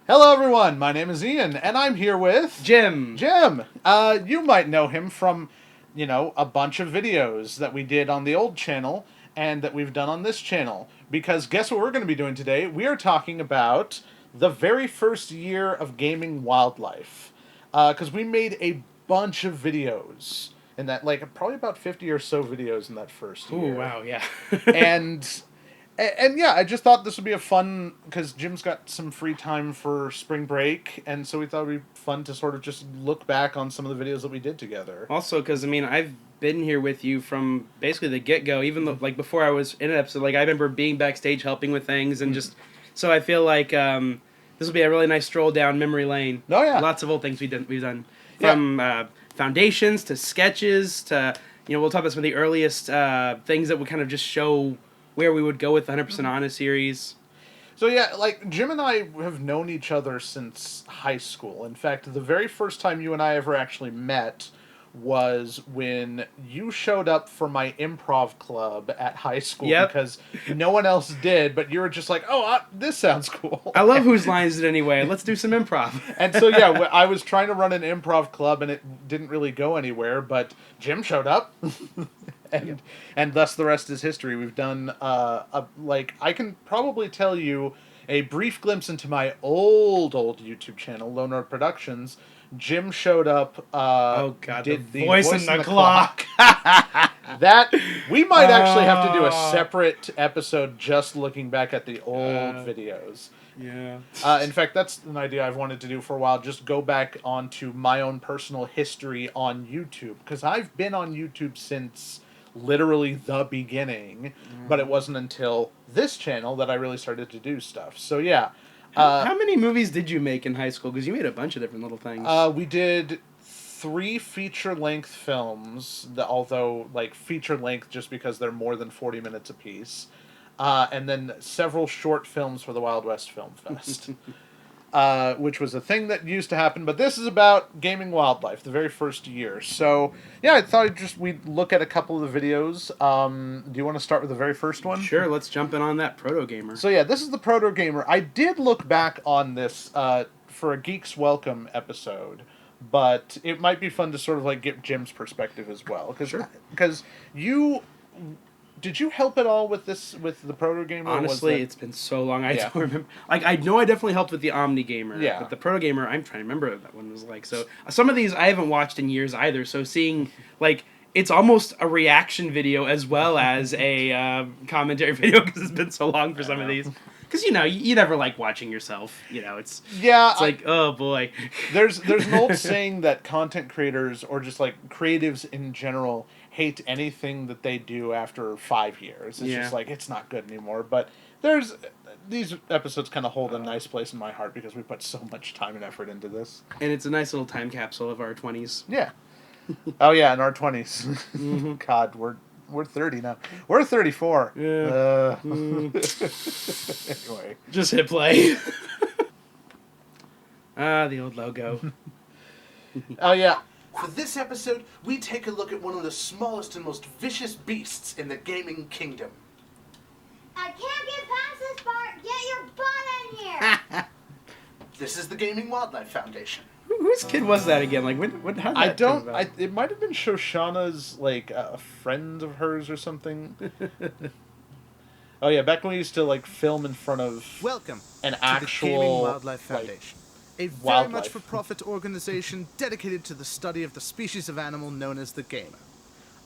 Hello everyone, my name is Ian, and I'm here with... Jim. You might know him from, a bunch of videos that we did on the old channel, and that we've done on this channel. Because guess what we're going to be doing today? We are talking about the very first year of gaming wildlife. Because we made a bunch of videos in that, probably about 50 or so videos in that first year. Ooh, wow, yeah. And yeah, I just thought this would be a fun, because Jim's got some free time for spring break, and so we thought it would be fun to sort of just look back on some of the videos that we did together. Also, because, I've been here with you from basically the get-go, even though, before I was in an episode, I remember being backstage helping with things, and just, so I feel like this will be a really nice stroll down memory lane. Oh, yeah. Lots of old things we've done. From foundations to sketches to, we'll talk about some of the earliest things that would kind of just show where we would go with the 100% Honest series. So yeah, Jim and I have known each other since high school. In fact, the very first time you and I ever actually met was when you showed up for my improv club at high school. Yep. Because no one else did, but you were just like, this sounds cool. I love Whose Lines Is It Anyway? Let's do some improv. And so yeah, I was trying to run an improv club and it didn't really go anywhere, but Jim showed up. And thus the rest is history. We've done, I can probably tell you a brief glimpse into my old YouTube channel, Lone Road Productions. Jim showed up, oh god, did the voice in the clock. That, we might actually have to do a separate episode just looking back at the old videos. Yeah. In fact, that's an idea I've wanted to do for a while, just go back onto my own personal history on YouTube. Because I've been on YouTube since literally the beginning, but it wasn't until this channel that I really started to do stuff. So yeah. How many movies did you make in high school? Because you made a bunch of different little things. We did 3 feature-length films, although feature-length just because they're more than 40 minutes apiece. And then several short films for the Wild West Film Fest. Which was a thing that used to happen, but this is about gaming wildlife, the very first year. So, yeah, I thought we'd look at a couple of the videos. Do you want to start with the very first one? Sure, let's jump in on that Proto Gamer. So, yeah, this is the Proto Gamer. I did look back on this for a Geeks Welcome episode, but it might be fun to sort of get Jim's perspective as well. Because you... Did you help at all with this, with the Proto Gamer? Honestly, it's been so long, I don't remember. I know I definitely helped with the Omni Gamer, yeah. But the Proto Gamer, I'm trying to remember what that one was like. So, some of these I haven't watched in years either, so seeing, it's almost a reaction video as well as a commentary video, because it's been so long for some of these. Because, you never like watching yourself, it's... Yeah. It's oh boy. There's an old saying that content creators, or just creatives in general, hate anything that they do after 5 years. It's just it's not good anymore. But these episodes kind of hold a nice place in my heart because we put so much time and effort into this. And it's a nice little time capsule of our 20s. Yeah. Oh yeah, in our 20s. Mm-hmm. God, we're 30 now. We're 34. Yeah. Anyway. Just hit play. The old logo. Oh yeah. For this episode, we take a look at one of the smallest and most vicious beasts in the gaming kingdom. I can't get past this part. Get your butt in here. This is the Gaming Wildlife Foundation. Whose kid was that again? How I don't. It might have been Shoshana's, a friend of hers or something. Oh yeah, back when we used to film in front of an actual the Gaming Wildlife Foundation. A very wildlife. much for-profit organization dedicated to the study of the species of animal known as the gamer.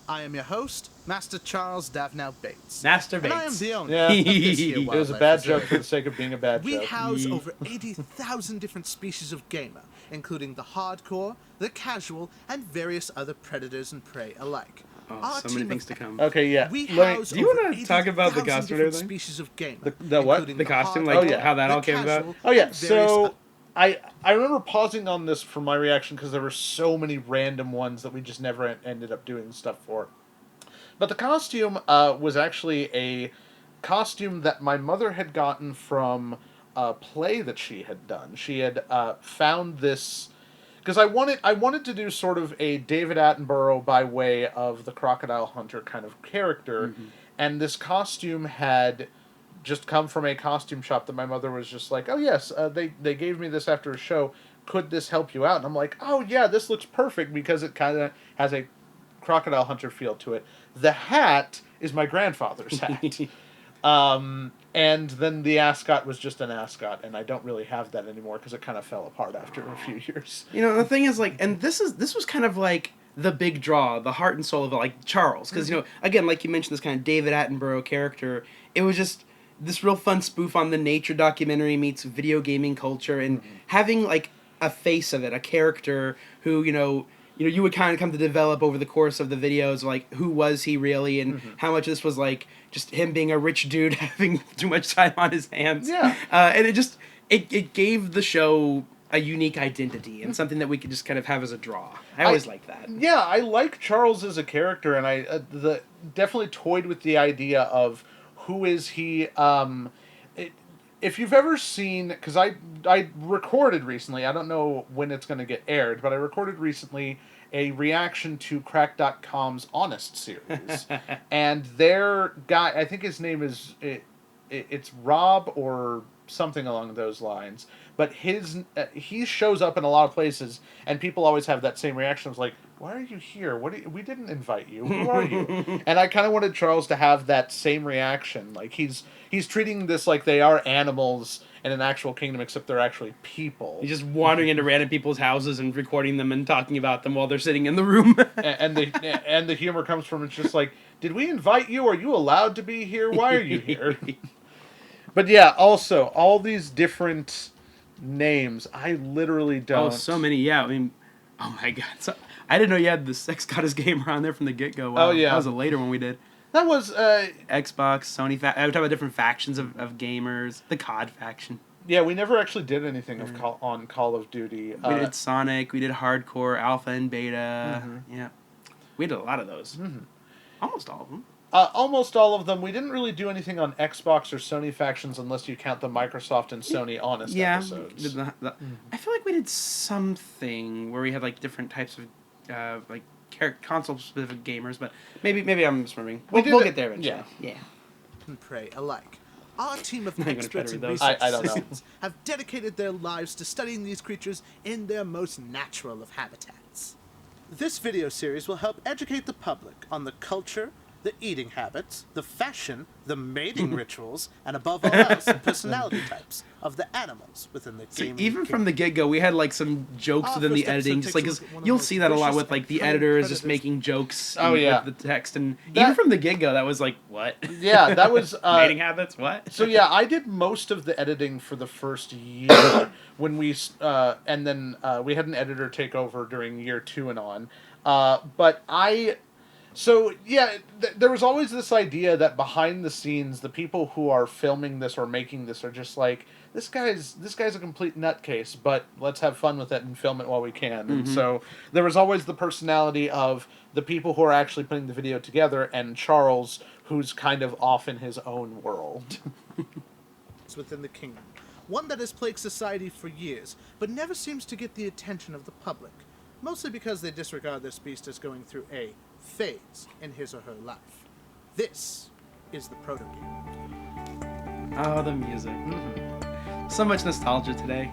I am your host, Master Charles Davnow Bates. Master Bates. And I am the owner Yeah. of this here It was a wildlife bad facility. joke for the sake of being a bad joke. We house over 80,000 different species of gamer, including the hardcore, the casual, and various other predators and prey alike. Oh, so many things to come. Okay, yeah. We Let me- house do you over wanna talk about the 80,000 costume and different everything? species of gamer. The what? including The costume, hardcore, how that all the came about? casual, Oh yeah, and various so I remember pausing on this for my reaction because there were so many random ones that we just never ended up doing stuff for. But the costume was actually a costume that my mother had gotten from a play that she had done. She had found this because I wanted to do sort of a David Attenborough by way of the Crocodile Hunter kind of character, and this costume had just come from a costume shop that my mother was just like, oh yes, they gave me this after a show. Could this help you out? And I'm like, oh yeah, this looks perfect because it kind of has a crocodile hunter feel to it. The hat is my grandfather's hat. And then the ascot was just an ascot, and I don't really have that anymore because it kind of fell apart after a few years. You know, the thing is, like, and this was kind of like the big draw, the heart and soul of it, like Charles, because you know, again, like you mentioned, this kind of David Attenborough character. It was just this real fun spoof on the nature documentary meets video gaming culture, and having like a face of it, a character who you would kind of come to develop over the course of the videos, like who was he really, and how much of this was like just him being a rich dude having too much time on his hands. Yeah. And it gave the show a unique identity and something that we could just kind of have as a draw. I always like that. Yeah, I like Charles as a character, and I definitely toyed with the idea of who is he. If you've ever seen, because I recorded recently, I don't know when it's going to get aired, but I recorded recently a reaction to Crack.com's Honest series. And their guy, I think his name is, it's Rob or something along those lines, but he shows up in a lot of places, and people always have that same reaction of like, why are you here? We didn't invite you. Who are you? And I kind of wanted Charles to have that same reaction. Like he's treating this like they are animals in an actual kingdom, except they're actually people. He's just wandering into random people's houses and recording them and talking about them while they're sitting in the room. and the humor comes from, it's just like, did we invite you? Are you allowed to be here? Why are you here? But yeah, also all these different names, I literally don't. Oh, so many. Yeah, I mean, oh my god. So, I didn't know you had the Sex Goddess gamer on there from the get-go. Wow. Oh, yeah. That was a later one we did. That was... Xbox, Sony... I would talk about different factions of gamers. The COD faction. Yeah, we never actually did anything on Call of Duty. We did Sonic. We did Hardcore, Alpha and Beta. Yeah. We did a lot of those. Almost all of them. Almost all of them. We didn't really do anything on Xbox or Sony factions unless you count the Microsoft and Sony Honest episodes. I feel like we did something where we had like different types of like console-specific gamers, but maybe I'm misremembering. We'll get there eventually. Yeah. And prey alike. Our team of I'm gonna try experts to and read those. research I don't know. assistants have dedicated their lives to studying these creatures in their most natural of habitats. This video series will help educate the public on the culture, the eating habits, the fashion, the mating rituals, and above all else, the personality types of the animals within the See, gaming even from kingdom. the get-go, we had like some jokes Our within the first episode editing. Just like, takes 'cause one of you'll the see that a lot vicious with like the and editors just predators. making jokes Oh, yeah. with the text, and That- even from the get-go, that was like, what? Yeah, that was... Mating habits? What? So yeah, I did most of the editing for the first year when we... and then we had an editor take over during year 2 and on. But I... So, yeah, there was always this idea that behind the scenes, the people who are filming this or making this are just like, this guy's a complete nutcase, but let's have fun with it and film it while we can. And so there was always the personality of the people who are actually putting the video together, and Charles, who's kind of off in his own world. Within the kingdom. One that has plagued society for years, but never seems to get the attention of the public. Mostly because they disregard this beast as going through a phase in his or her life. This is the Proto game. Oh, the music. So much nostalgia today.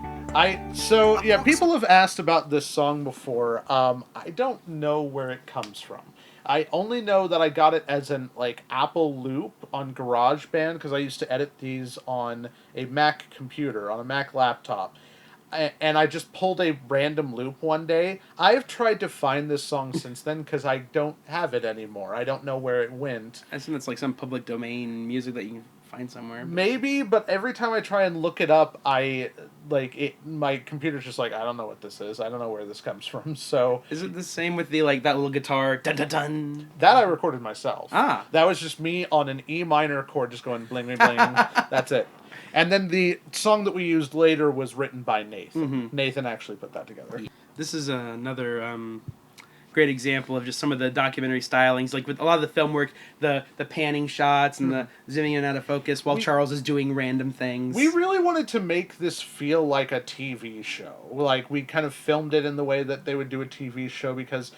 People have asked about this song before. I don't know where it comes from. I only know that I got it as an Apple loop on GarageBand because I used to edit these on a Mac computer, on a Mac laptop. And I just pulled a random loop one day. I've tried to find this song since then because I don't have it anymore. I don't know where it went. I assume it's like some public domain music that you can find somewhere. Maybe, but every time I try and look it up, my computer's just like, I don't know what this is. I don't know where this comes from. So Is it the same with the that little guitar dun dun dun? that I recorded myself. Ah. That was just me on an E minor chord just going bling bling bling. That's it. And then the song that we used later was written by Nathan. Nathan actually put that together. This is another great example of just some of the documentary stylings, like with a lot of the film work, the panning shots and the zooming in and out of focus while Charles is doing random things. We really wanted to make this feel like a TV show. Like, we kind of filmed it in the way that they would do a TV show because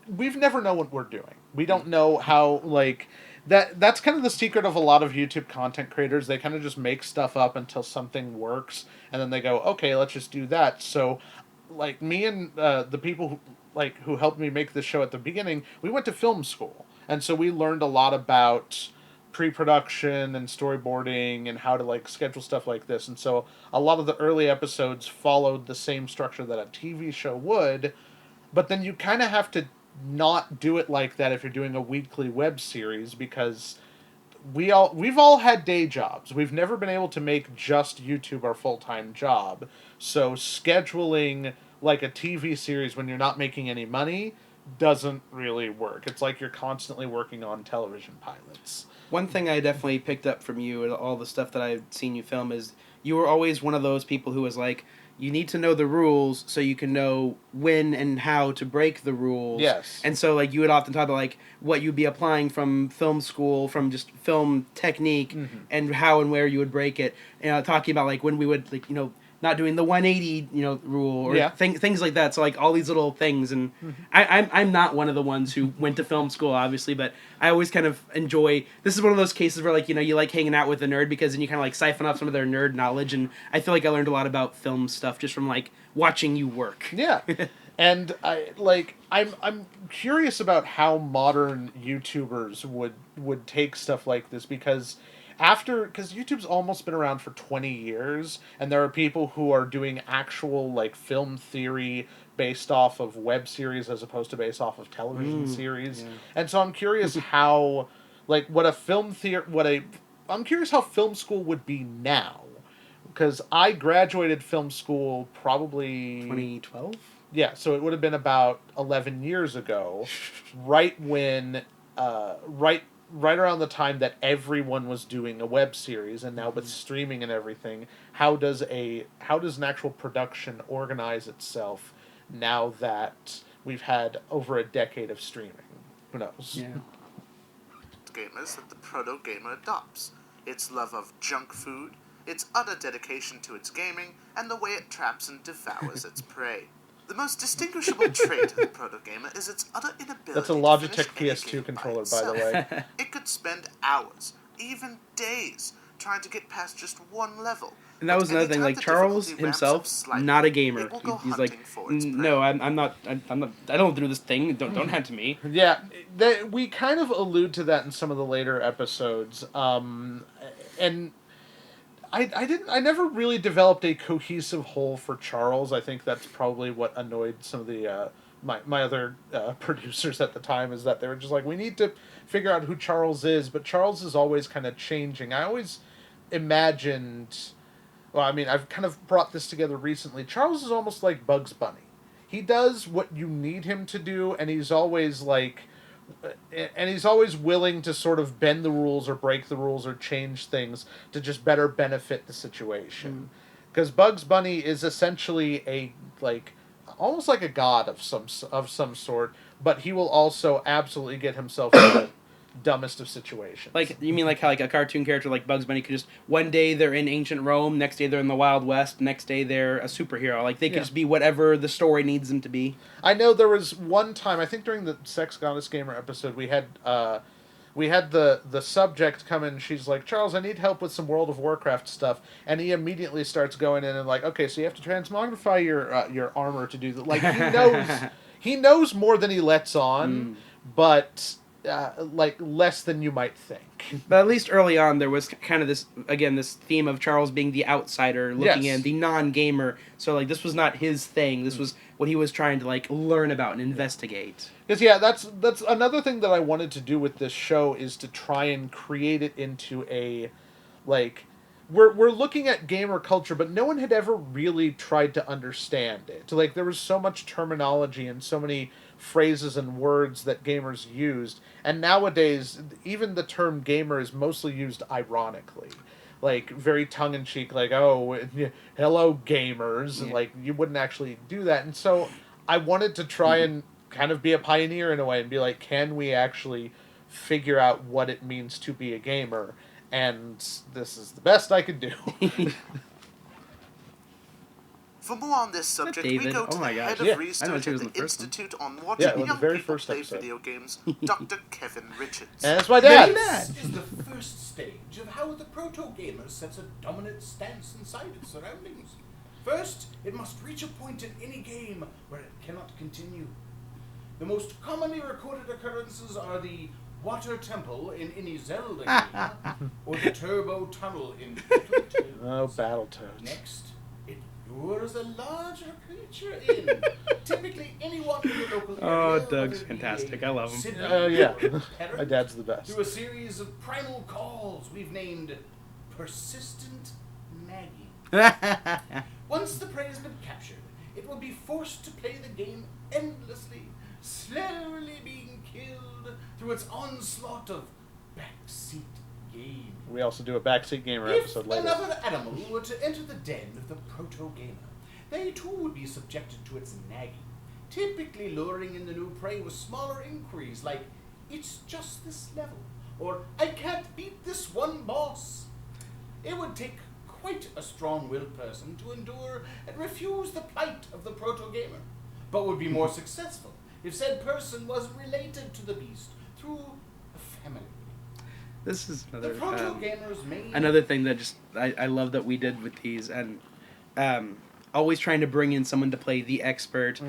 we've never known what we're doing. We don't know how, that's kind of the secret of a lot of YouTube content creators. They kind of just make stuff up until something works, and then they go, okay, let's just do that. So, like me and the people who helped me make this show at the beginning, we went to film school, and so we learned a lot about pre-production and storyboarding and how to like schedule stuff like this. And so a lot of the early episodes followed the same structure that a TV show would, but then you kind of have to not do it like that if you're doing a weekly web series, because we've all had day jobs. We've never been able to make just YouTube our full-time job. So scheduling like a TV series when you're not making any money doesn't really work. It's like you're constantly working on television pilots. One thing I definitely picked up from you and all the stuff that I've seen you film is you were always one of those people who was like, you need to know the rules so you can know when and how to break the rules. Yes. And so, like, you would often talk about, like, what you'd be applying from film school, from just film technique, and how and where you would break it. Talking about, like, when we would, like, not doing the 180, rule or things like that. So like all these little things, and I'm not one of the ones who went to film school, obviously, but I always kind of enjoy. This is one of those cases where like you like hanging out with a nerd because then you kind of like siphon off some of their nerd knowledge, and I feel like I learned a lot about film stuff just from like watching you work. Yeah. And I'm curious about how modern YouTubers would take stuff like this, because YouTube's almost been around for 20 years, and there are people who are doing actual like film theory based off of web series as opposed to based off of television series. Yeah. And so I'm curious how I'm curious how film school would be now, because I graduated film school probably 2012. Yeah, so it would have been about 11 years ago, right when right around the time that everyone was doing a web series, and now with streaming and everything, how does an actual production organize itself now that we've had over a decade of streaming? Who knows? Yeah. Gamers that the Proto gamer adopts. Its love of junk food, its utter dedication to its gaming, and the way it traps and devours its prey. The most distinguishable trait of the Proto Gamer is its utter inability That's a to Logitech finish PS2 controller, by by the way. It could spend hours, even days, trying to get past just one level. And that was another thing. Like Charles himself, not a gamer. He's like, no, I'm not. I don't do this thing. Don't hand to me. Yeah, we kind of allude to that in some of the later episodes, and. I never really developed a cohesive whole for Charles. I think that's probably what annoyed some of the my other producers at the time, is that they were just like, we need to figure out who Charles is, but Charles is always kind of changing. I always imagined, well, I mean, I've kind of brought this together recently. Charles is almost like Bugs Bunny. He does what you need him to do, and he's always willing to sort of bend the rules or break the rules or change things to just better benefit the situation. Because Bugs Bunny is essentially almost like a god of some sort, but he will also absolutely get himself in the dumbest of situations. Like, you mean like how like a cartoon character like Bugs Bunny could just, one day they're in ancient Rome, next day they're in the Wild West, next day they're a superhero. Like, they could just be whatever the story needs them to be. I know there was one time, I think during the Sex Goddess Gamer episode, we had the subject come in, she's like, Charles, I need help with some World of Warcraft stuff, and he immediately starts going in and like, okay, so you have to transmogrify your armor to do that. Like, he knows more than he lets on, but less than you might think. But at least early on, there was kind of this theme of Charles being the outsider, looking in, the non-gamer. So, like, this was not his thing. This was what he was trying to, like, learn about and investigate. Because, yeah, that's another thing that I wanted to do with this show, is to try and create it into a, like, we're looking at gamer culture, but no one had ever really tried to understand it. Like, there was so much terminology and so many phrases and words that gamers used, and nowadays even the term gamer is mostly used ironically, like very tongue-in-cheek, like, oh, hello gamers, and like you wouldn't actually do that. And so I wanted to try and kind of be a pioneer in a way and be like, can we actually figure out what it means to be a gamer? And this is the best I could do. For more on this subject, we David? go to Oh my the gosh. head of Yeah. I know research she at was the in the first one. Institute on Watching Yeah, the Young very People first Play episode. Video Games, Dr. Kevin Richards. And it's my dad. Dad. This is the first stage of how the proto-gamer sets a dominant stance inside its surroundings. First, it must reach a point in any game where it cannot continue. The most commonly recorded occurrences are the Water Temple in any Zelda game, or the Turbo Tunnel in Battletoads. Oh, Battletoads. Next, it lures a larger creature in. Typically, anyone in the local area. Oh, whether Doug's it be fantastic. a I love him. sibling Yeah. or a parent, My dad's the best. through a series of primal calls we've named Persistent Nagging. Once the prey has been captured, it will be forced to play the game endlessly, slowly being killed through its onslaught of backseat game. We also do a backseat gamer If episode later. another animal were to enter the den of the proto-gamer, they too would be subjected to its nagging, typically luring in the new prey with smaller inquiries like, "It's just this level," or "I can't beat this one boss." It would take quite a strong-willed person to endure and refuse the plight of the proto-gamer, but would be more successful if said person was related to the beast through a family. This is The another proto-gamer's main... another thing that just I love that we did with these, and always trying to bring in someone to play the expert.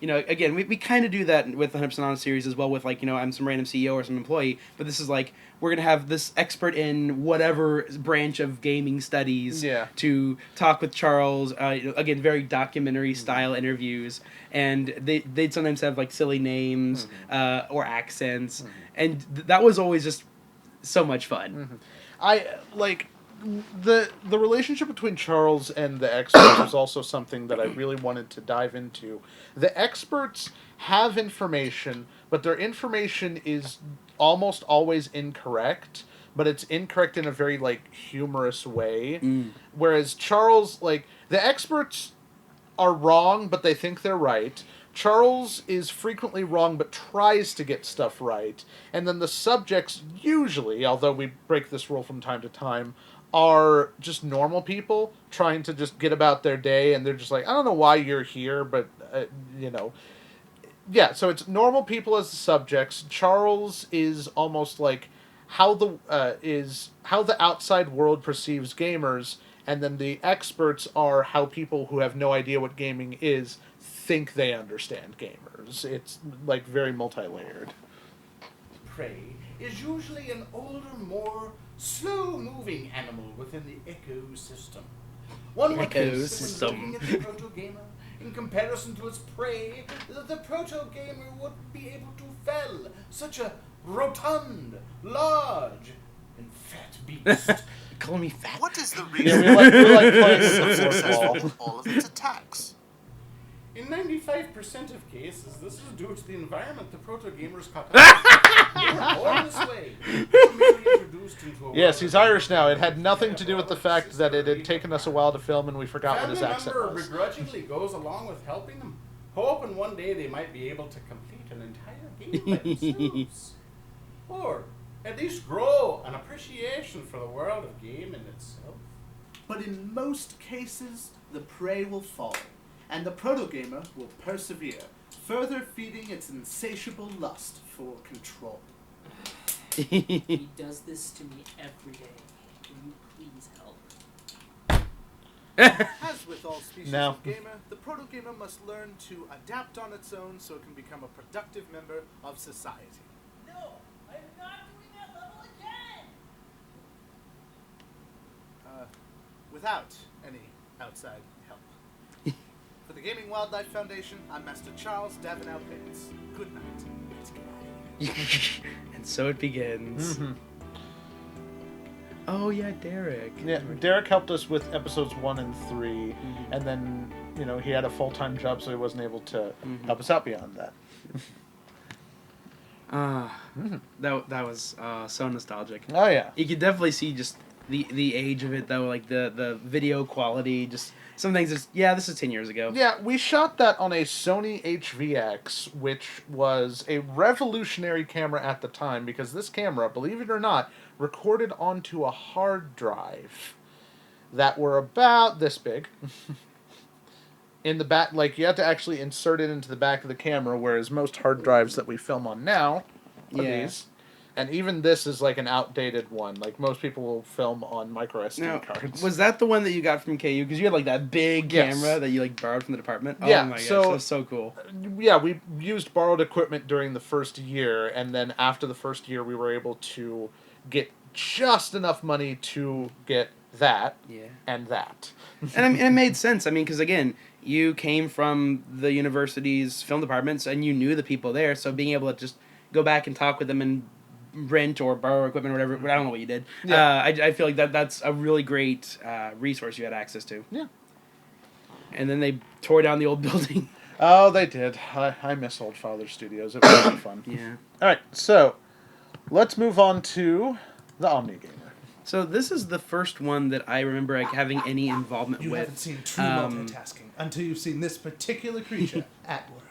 You know, again, we kind of do that with the 100% Honest series as well with, like, you know, I'm some random CEO or some employee, but this is like, we're going to have this expert in whatever branch of gaming studies to talk with Charles, you know, again, very documentary style interviews, and they'd sometimes have, like, silly names or accents, and that was always just so much fun. I like the relationship between Charles and the experts was also something that I really wanted to dive into. The experts have information, but their information is almost always incorrect, but it's incorrect in a very, like, humorous way. Whereas Charles, like, the experts are wrong, but they think they're right. Charles is frequently wrong, but tries to get stuff right. And then the subjects usually, although we break this rule from time to time, are just normal people trying to just get about their day, and they're just like, I don't know why you're here, but, you know. Yeah, so it's normal people as the subjects. Charles is almost like how the outside world perceives gamers, and then the experts are how people who have no idea what gaming is think they understand gamers. It's, like, very multi-layered. Prey is usually an older, more slow-moving animal within the ecosystem. One would consider when looking at the proto-gamer, in comparison to its prey, that the proto-gamer would be able to fell such a rotund, large, and fat beast. Call me fat. What is the Yeah, reason we like playing so with the successful fourth in wall. all of its attacks? In 95% of cases, this is due to the environment the proto-gamers caught up. They were born this way. They were merely introduced into a Yes, world he's of Irish now. It had nothing to do with the fact that it had taken us a while to film and we forgot what his Family accent member was. begrudgingly goes along with helping them, hoping one day they might be able to complete an entire game by themselves. Or at least grow an appreciation for the world of gaming itself. But in most cases, the prey will fall, and the proto-gamer will persevere, further feeding its insatiable lust for control. He does this to me every day. Will you please help? As with all species No. of gamer, the proto-gamer must learn to adapt on its own so it can become a productive member of society. No, I'm not doing that level again! Without any outside help. For the Gaming Wildlife Foundation, I'm Master Charles Davenau Bates. Good night. Let's get out of here. And so it begins. Oh yeah, Derek. Yeah, Derek helped us with episodes 1 and 3, and then, you know, he had a full-time job, so he wasn't able to help us out beyond that. That was so nostalgic. Oh, yeah. You could definitely see just the age of it, though, like the video quality, just some things. This is 10 years ago. Yeah, we shot that on a Sony HVX, which was a revolutionary camera at the time, because this camera, believe it or not, recorded onto a hard drive that were about this big. in the back, like you have to actually insert it into the back of the camera, whereas most hard drives that we film on now are Yeah. these. And even this is like an outdated one. Like most people will film on micro SD Now, cards. was that the one that you got from KU? Because you had like that big Yes. camera that you like borrowed from the department. Yeah, Oh my gosh, so- that was so cool. Yeah, we used borrowed equipment during the first year, and then after the first year, we were able to get just enough money to get that Yeah. and that. And I mean, it made sense. I mean, because again, you came from the university's film departments and you knew the people there, so being able to just go back and talk with them and rent or borrow equipment or whatever, I don't know what you did. Yeah. I feel like that's a really great resource you had access to. Yeah. And then they tore down the old building. Oh, they did. I miss Old Father Studios. It was really fun. Yeah. All right, so let's move on to the Omni Gamer. So this is the first one that I remember like, having any involvement You with. haven't seen true Um, multitasking until you've seen this particular creature at work.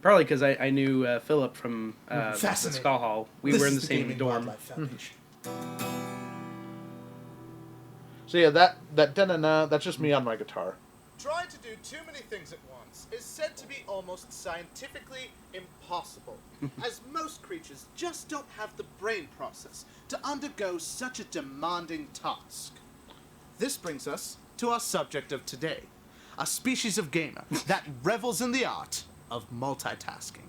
Probably because I knew Philip from the Fascinating. Skull Hall. We This were in is the same Gaming dorm. Wildlife Foundation. So yeah, that da-na-na, that's just me on my guitar. Trying to do too many things at once is said to be almost scientifically impossible, as most creatures just don't have the brain process to undergo such a demanding task. This brings us to our subject of today, a species of gamer that revels in the art of multitasking.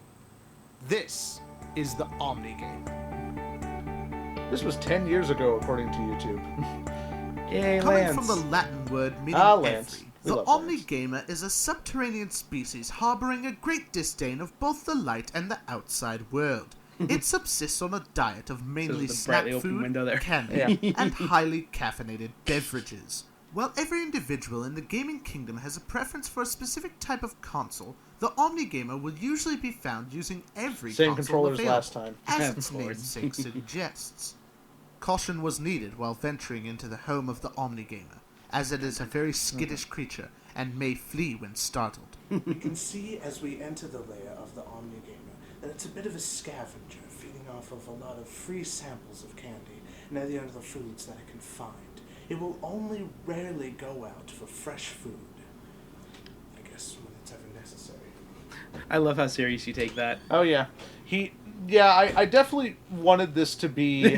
This is the Omni Gamer. This was 10 years ago, according to YouTube. Yay, Coming Lance. from the Latin word meaning Lance. every, We the love Omni Lance. Gamer is a subterranean species harboring a great disdain of both the light and the outside world. It subsists on a diet of mainly the snack brightly open food, window there. candy, and highly caffeinated beverages. While every individual in the gaming kingdom has a preference for a specific type of console, the Omni Gamer will usually be found using every Same console controllers available, last time. as Of its name course. suggests. Caution was needed while venturing into the home of the Omni Gamer, as it is a very skittish creature and may flee when startled. We can see as we enter the lair of the Omni Gamer that it's a bit of a scavenger, feeding off of a lot of free samples of candy and any other foods that it can find. It will only rarely go out for fresh food. I guess when it's ever necessary. I love how serious you take that. Oh yeah, I definitely wanted this to be.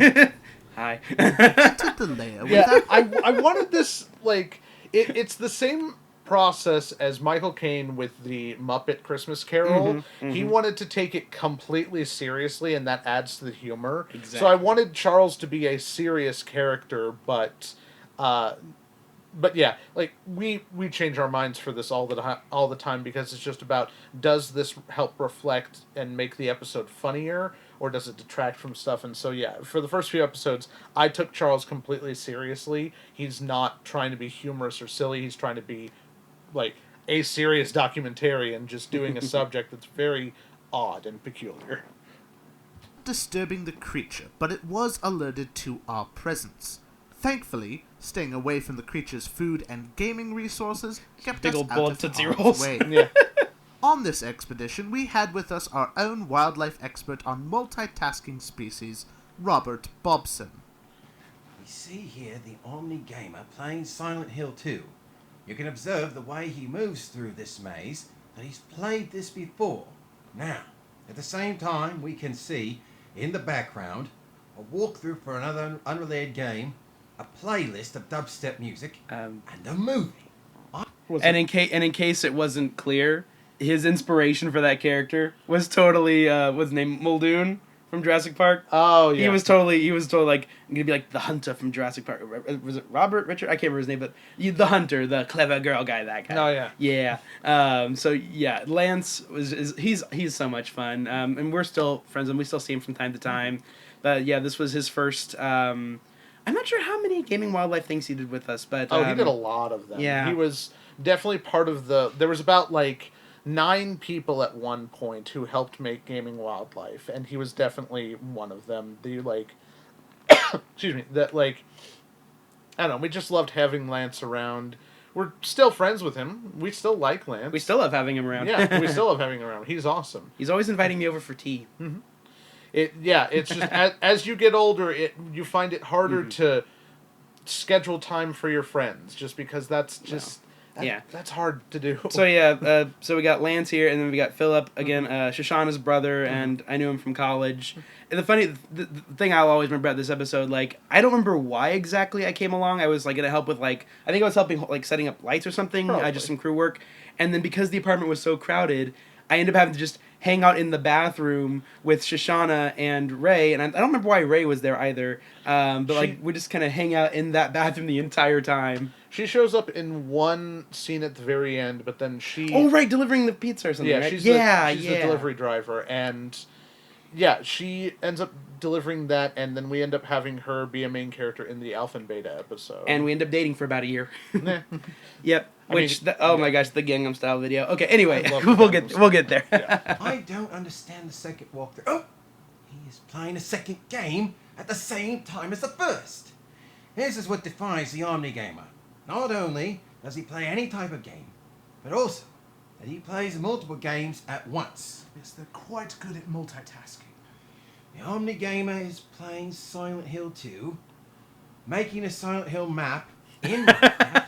Hi. Entered the lair Yeah, without I wanted this like it's the same process as Michael Caine with the Muppet Christmas Carol. He wanted to take it completely seriously, and that adds to the humor. So I Exactly. wanted Charles to be a serious character, but yeah, like we change our minds for this all the time because it's just about, does this help reflect and make the episode funnier, or does it detract from stuff? And so yeah, for the first few episodes, I took Charles completely seriously. He's not trying to be humorous or silly. He's trying to be like a serious documentarian, just doing a subject that's very odd and peculiar. disturbing the creature, but it was alerted to our presence. Thankfully, staying away from the creature's food and gaming resources kept Big us old out bullet of Tootsie harm's Rolls. way. Yeah. On this expedition, we had with us our own wildlife expert on multitasking species, Robert Bobson. We see here the Omni Gamer playing Silent Hill 2. You can observe the way he moves through this maze that he's played this before. Now, at the same time, we can see in the background a walkthrough for another unrelated game, a playlist of dubstep music, and a movie. And in case it wasn't clear, his inspiration for that character was totally what's his name, Muldoon from Jurassic Park. Oh yeah. He was totally like, I'm gonna be like the hunter from Jurassic Park. Was it Robert Richard? I can't remember his name, but the hunter, the clever girl guy, that guy. Oh yeah. Yeah. So yeah, Lance he's so much fun. And we're still friends, and we still see him from time to time. But yeah, this was his first. I'm not sure how many Gaming Wildlife things he did with us, but He did a lot of them. yeah. He was definitely part of there was about like 9 people at one point who helped make Gaming Wildlife, and he was definitely one of them. Excuse me, that like, I don't know, we just loved having Lance around. We're still friends with him. We still like Lance. We still love having him around. Yeah, we still love having him around. He's awesome. He's always inviting me over for tea. It's just as you get older, you find it harder to schedule time for your friends, just because that's just That's hard to do. So yeah, so we got Lance here, and then we got Philip again, Shoshana's brother, and I knew him from college. And the thing I'll always remember about this episode, like I don't remember why exactly I came along. I was like gonna help with like I think I was helping like setting up lights or something, just some crew work. And then because the apartment was so crowded, I ended up having to just hang out in the bathroom with Shoshana and Ray, and I don't remember why Ray was there either. But like we just kind of hang out in that bathroom the entire time. She shows up in one scene at the very end, but then she... Oh, right, delivering the pizza or something, yeah, right? she's the delivery driver, and yeah, she ends up delivering that, and then we end up having her be a main character in the Alpha and Beta episode. And we end up dating for about a year. Yep. Oh my gosh, the Gangnam Style video. Okay, anyway, Gangnam we'll get there. Yeah. I don't understand the second walkthrough. Oh, he is playing a second game at the same time as the first. This is what defines the Omni gamer. Not only does he play any type of game, but also that he plays multiple games at once. Yes, they're quite good at multitasking. The Omni gamer is playing Silent Hill 2, making a Silent Hill map in Minecraft,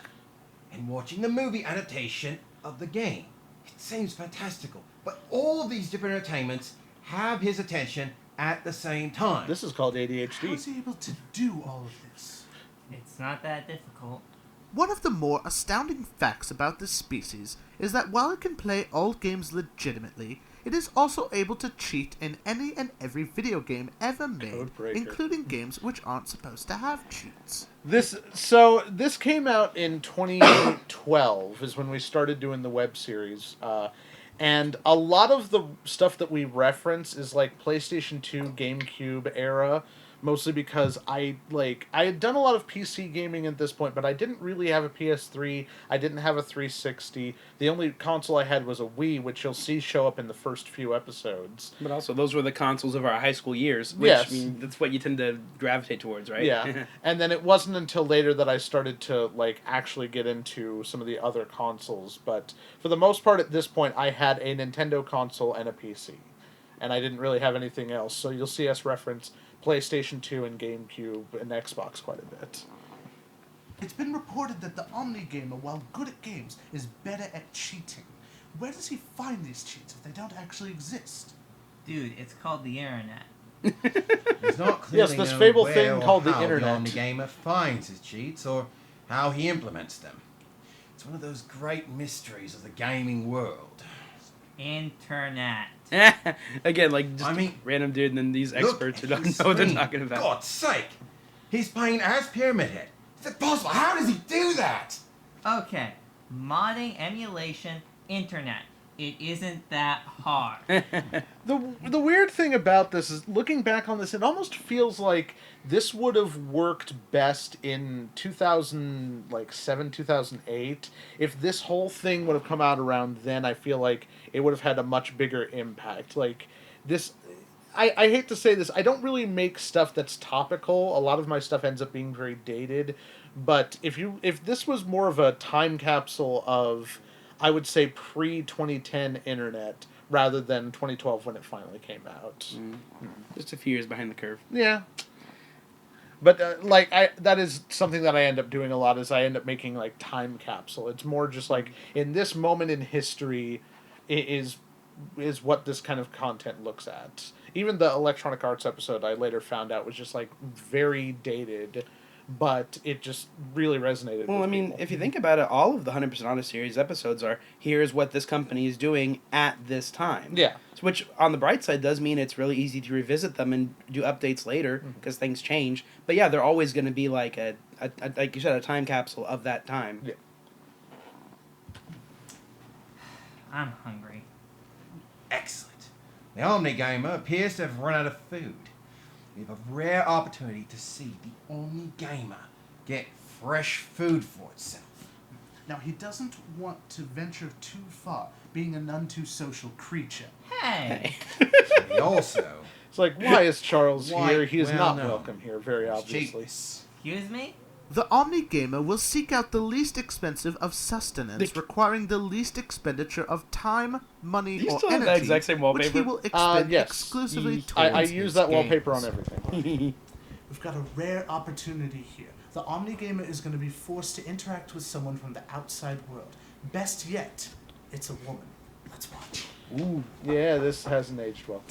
and watching the movie adaptation of the game. It seems fantastical, but all these different entertainments have his attention at the same time. This is called How ADHD. is he able to do all of this? It's not that difficult. One of the more astounding facts about this species is that while it can play all games legitimately, it is also able to cheat in any and every video game ever made, Codebreaker. including games which aren't supposed to have cheats. This came out in 2012 is when we started doing the web series, and a lot of the stuff that we reference is like PlayStation 2, GameCube era, mostly because I had done a lot of PC gaming at this point, but I didn't really have a PS3. I didn't have a 360. The only console I had was a Wii, which you'll see show up in the first few episodes. But also, those were the consoles of our high school years, which Yes. I mean, that's what you tend to gravitate towards, right? Yeah, and then it wasn't until later that I started to actually get into some of the other consoles. But for the most part, at this point, I had a Nintendo console and a PC, and I didn't really have anything else. So you'll see us reference PlayStation 2 and GameCube and Xbox quite a bit. It's been reported that the Omni gamer, while good at games, is better at cheating. Where does he find these cheats if they don't actually exist? Dude, it's called the internet. It's not clearly Yes, this known fable where thing or called the how internet. The Omni gamer finds his cheats or how he implements them. It's one of those great mysteries of the gaming world. Internet. Again, like just I mean, random dude, and then these Look experts who at don't his know what they're screen. talking about. God's sake! He's playing as Pyramid Head. Is it possible? How does he do that? Okay, modding, emulation, internet. It isn't that hard. The weird thing about this is, looking back on this, it almost feels like this would have worked best in 2007, 2008. If this whole thing would have come out around then, I feel like it would have had a much bigger impact. Like, this... I hate to say this, I don't really make stuff that's topical. A lot of my stuff ends up being very dated. But if this was more of a time capsule of, I would say, pre-2010 internet, rather than 2012 when it finally came out. Just a few years behind the curve. Yeah. But, that is something that I end up doing a lot, is I end up making, time capsule. It's more just, in this moment in history is what this kind of content looks at. Even the Electronic Arts episode, I later found out, was just, very dated, but it just really resonated Well, with I mean, people. if you think about it, all of the 100% Honest series episodes are, here's what this company is doing at this time. Yeah. Which, on the bright side, does mean it's really easy to revisit them and do updates later, because things change. But yeah, they're always going to be like like you said, a time capsule of that time. Yeah. I'm hungry. Excellent. The Omni gamer appears to have run out of food. We have a rare opportunity to see the Omni gamer get fresh food for itself. Now, he doesn't want to venture too far, being a none too social creature. Hey! He also It's like, why is Charles Why- here? He is well, not no. welcome here, very obviously. Excuse me? The Omni gamer will seek out the least expensive of sustenance, requiring the least expenditure of time, money, Do you or still have energy, that exact same which he wallpaper? will expend Yes. exclusively I towards use his that wallpaper on games. everything. We've got a rare opportunity here. the Omni Gamer is going to be forced to interact with someone from the outside world. Best yet, it's a woman. Let's watch. Ooh. Yeah, this hasn't aged well.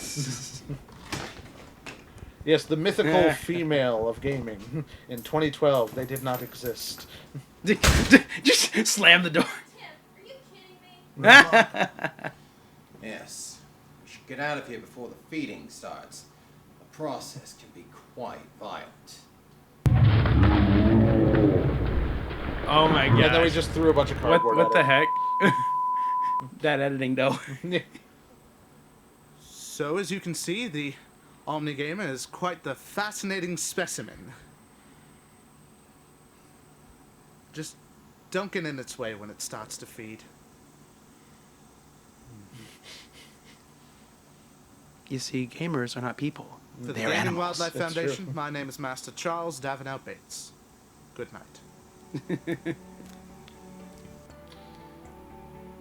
Yes, the mythical female of gaming. In 2012, they did not exist. Just slam the door. Tim, are you kidding me? Yes. We should get out of here before the feeding starts. The process can be quite violent. Oh my god. And then we just threw a bunch of cardboard What at the it. heck? That editing though. So, as you can see, the Omni Gamer is quite the fascinating specimen. Just don't get in its way when it starts to feed. You see, gamers are not people. For the They're Gaming animals. Wildlife That's Foundation, true. my name is Master Charles Davenant Bates. Good night.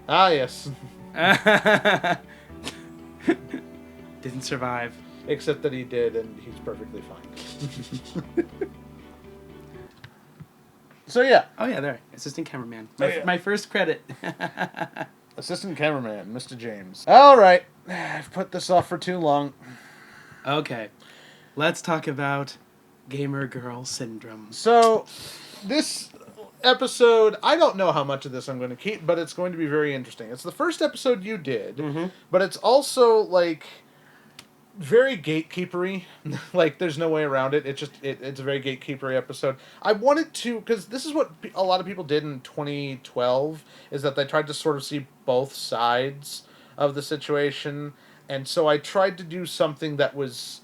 Ah, yes. Didn't survive. Except that he did, and he's perfectly fine. So, yeah. Oh yeah, there. Assistant cameraman. Oh, yeah. My first credit. Assistant cameraman, Mr. James. All right. I've put this off for too long. Okay. Let's talk about gamer girl syndrome. So, this episode, I don't know how much of this I'm going to keep, but it's going to be very interesting. It's the first episode you did, but it's also, like, very gatekeepery. Like, there's no way around it. It's a very gatekeepery episode. I wanted to, because this is what a lot of people did in 2012, is that they tried to sort of see both sides of the situation, and so I tried to do something that was,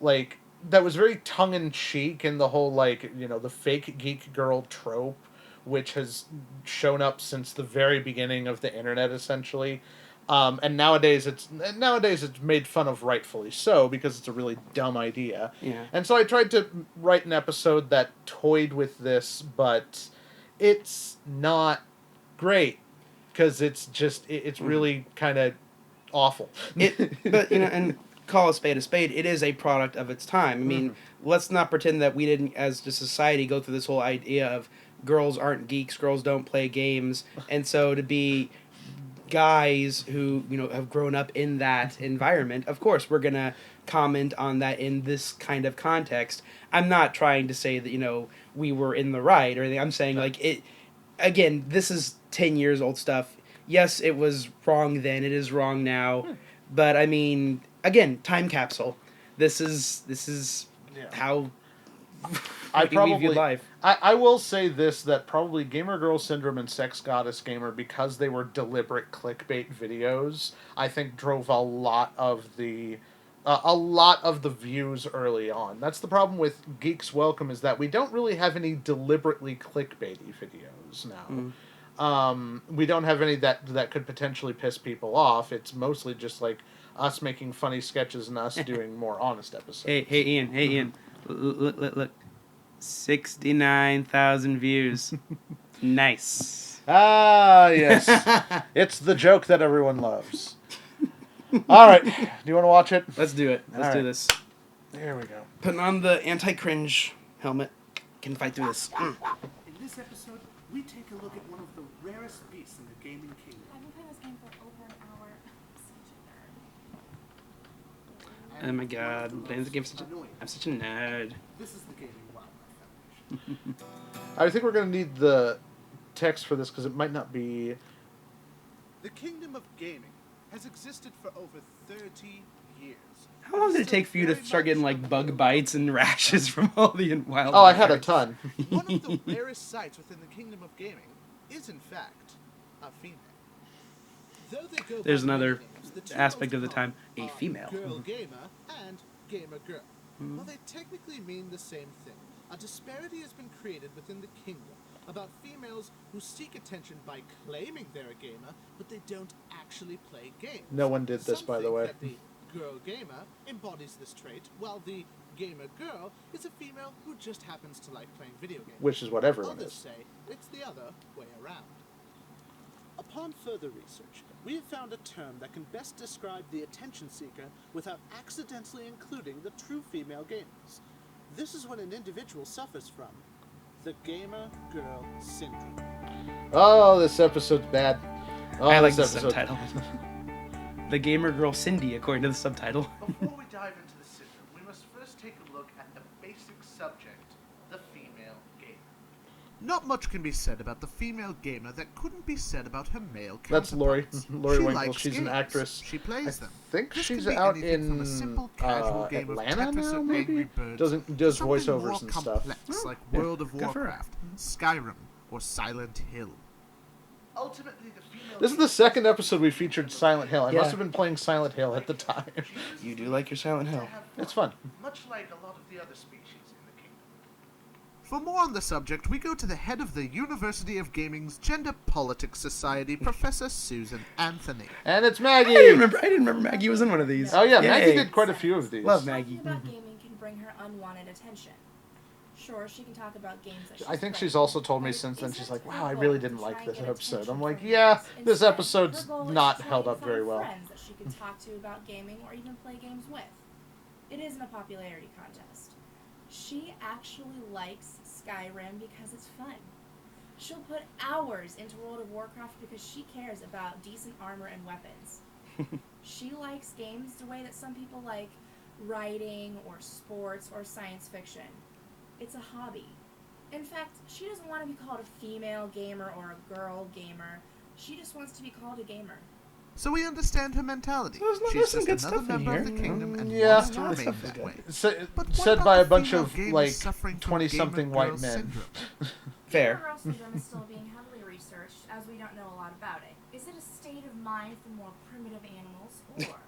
like, that was very tongue-in-cheek in the whole, like, you know, the fake geek girl trope, which has shown up since the very beginning of the internet, essentially. And nowadays it's made fun of, rightfully so, because it's a really dumb idea. Yeah. And so I tried to write an episode that toyed with this, but it's not great, because it's really kind of awful. But you know, and call a spade, it is a product of its time. I mean, let's not pretend that we didn't, as a society, go through this whole idea of girls aren't geeks, girls don't play games, and so to be guys who, you know, have grown up in that environment, of course we're gonna comment on that in this kind of context. I'm not trying to say that, you know, we were in the right or anything. I'm saying, like, it, again, this is 10 years old stuff. Yes, it was wrong then, it is wrong now, but I mean, again, time capsule. This is how we view life. I will say this, that probably Gamer Girl Syndrome and Sex Goddess Gamer, because they were deliberate clickbait videos, I think drove a lot of the views early on. That's the problem with Geeks Welcome, is that we don't really have any deliberately clickbaity videos now. We don't have any that could potentially piss people off. It's mostly just like us making funny sketches and us doing more honest episodes. Hey Ian. Look. 69,000 views. Nice. Ah, yes. It's the joke that everyone loves. All right. Do you want to watch it? Let's do it. Let's do this. There we go. Putting on the anti-cringe helmet. Can fight through this. In this episode, we take a look at one of the rarest beasts in the gaming kingdom. I've been playing this game for over an hour. I'm such a nerd. Oh my god. Playing this game I'm such a nerd. This is the Gaming Wildlife Foundation. I think we're going to need the text for this, because it might not be... The kingdom of gaming has existed for over 30 years. How long did it take for you to start getting, like, bug bites and rashes from all the wild? Oh, I had a ton. One of the rarest sights within the kingdom of gaming is, in fact, a female. Though they go There's by another names, the two aspect of most the time. common A are female. Girl gamer and gamer girl. Well, they technically mean the same thing. A disparity has been created within the kingdom about females who seek attention by claiming they're a gamer, but they don't actually play games. No one did this, Some by the think way. that the girl gamer embodies this trait, while the gamer girl is a female who just happens to like playing video games. Which is what everyone Others is. say it's the other way around. Upon further research, we have found a term that can best describe the attention seeker without accidentally including the true female gamers. This is when an individual suffers from The Gamer Girl Syndrome. Oh, this episode's bad. Oh, I like the this episode. subtitle. The gamer girl Cindy, according to the subtitle. Before we dive into the syndrome, we must first take a look at the basic subject, the female gamer. Not much can be said about the female gamer that couldn't be said about her male That's Lori. counterparts. Lori She Winkle. likes She's an games. actress. She plays them. I think This she's can be out anything from in a simple casual game of Atlanta Tetris now, or maybe? Angry Birds Does to voiceovers something more and stuff. complex like World of Good for her. Warcraft, Skyrim, or Silent Hill. Ultimately, the female This is the second episode we featured Silent Hill. I Yeah. must have been playing Silent Hill at the time. You do like your Silent Hill. It's fun. Much like a lot of the other species in the kingdom. For more on the subject, we go to the head of the University of Gaming's Gender Politics Society, Professor Susan Anthony. And it's I Maggie. didn't remember Maggie was in one of these. Oh yeah, Maggie Yay. did quite a few of these. Love Talking Maggie. about gaming can bring her unwanted attention. Sure, she can talk about games that she's I think played, she's also told me but since then, isn't she's like, her wow, I goal really to didn't try like and this get episode. attention I'm from like, games? yeah, this Instead, episode's her goal is not to try held and up very find well. friends that she can talk to about gaming or even play games with. It isn't a popularity contest. She actually likes Skyrim because it's fun. She'll put hours into World of Warcraft because she cares about decent armor and weapons. She likes games the way that some people like writing or sports or science fiction. It's a hobby. In fact, she doesn't want to be called a female gamer or a girl gamer. She just wants to be called a gamer. So we understand her mentality. There's She's some just good another stuff in member of here. the kingdom and Yeah. wants to A lot of remain stuff is that good. way. But what Said about by a the bunch female of gamers like suffering from 20-something gamer white girl men. syndrome? Fair. Gamer girl syndrome is still being heavily researched, as we don't know a lot about it. Is it a state of mind for more primitive animals, or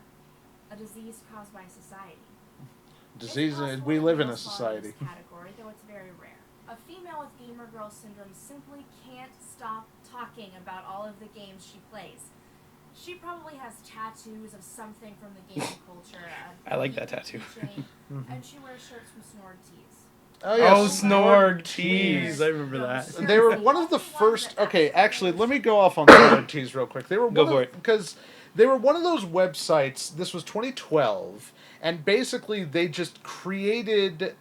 a disease caused by society? Disease. It's possible We that live in a girls fall into society. this category, though it's very rare. A female with gamer girl syndrome simply can't stop talking about all of the games she plays. She probably has tattoos of something from the gaming culture. I like that tattoo. keychain, and she wears shirts from Snord Tees. Oh yeah, Oh, Snorg Tees. I remember that. They were one of the first. Okay, actually, let me go off on Snort Tees real quick. They were Go one for of, it. because they were one of those websites. This was 2012, and basically they just created.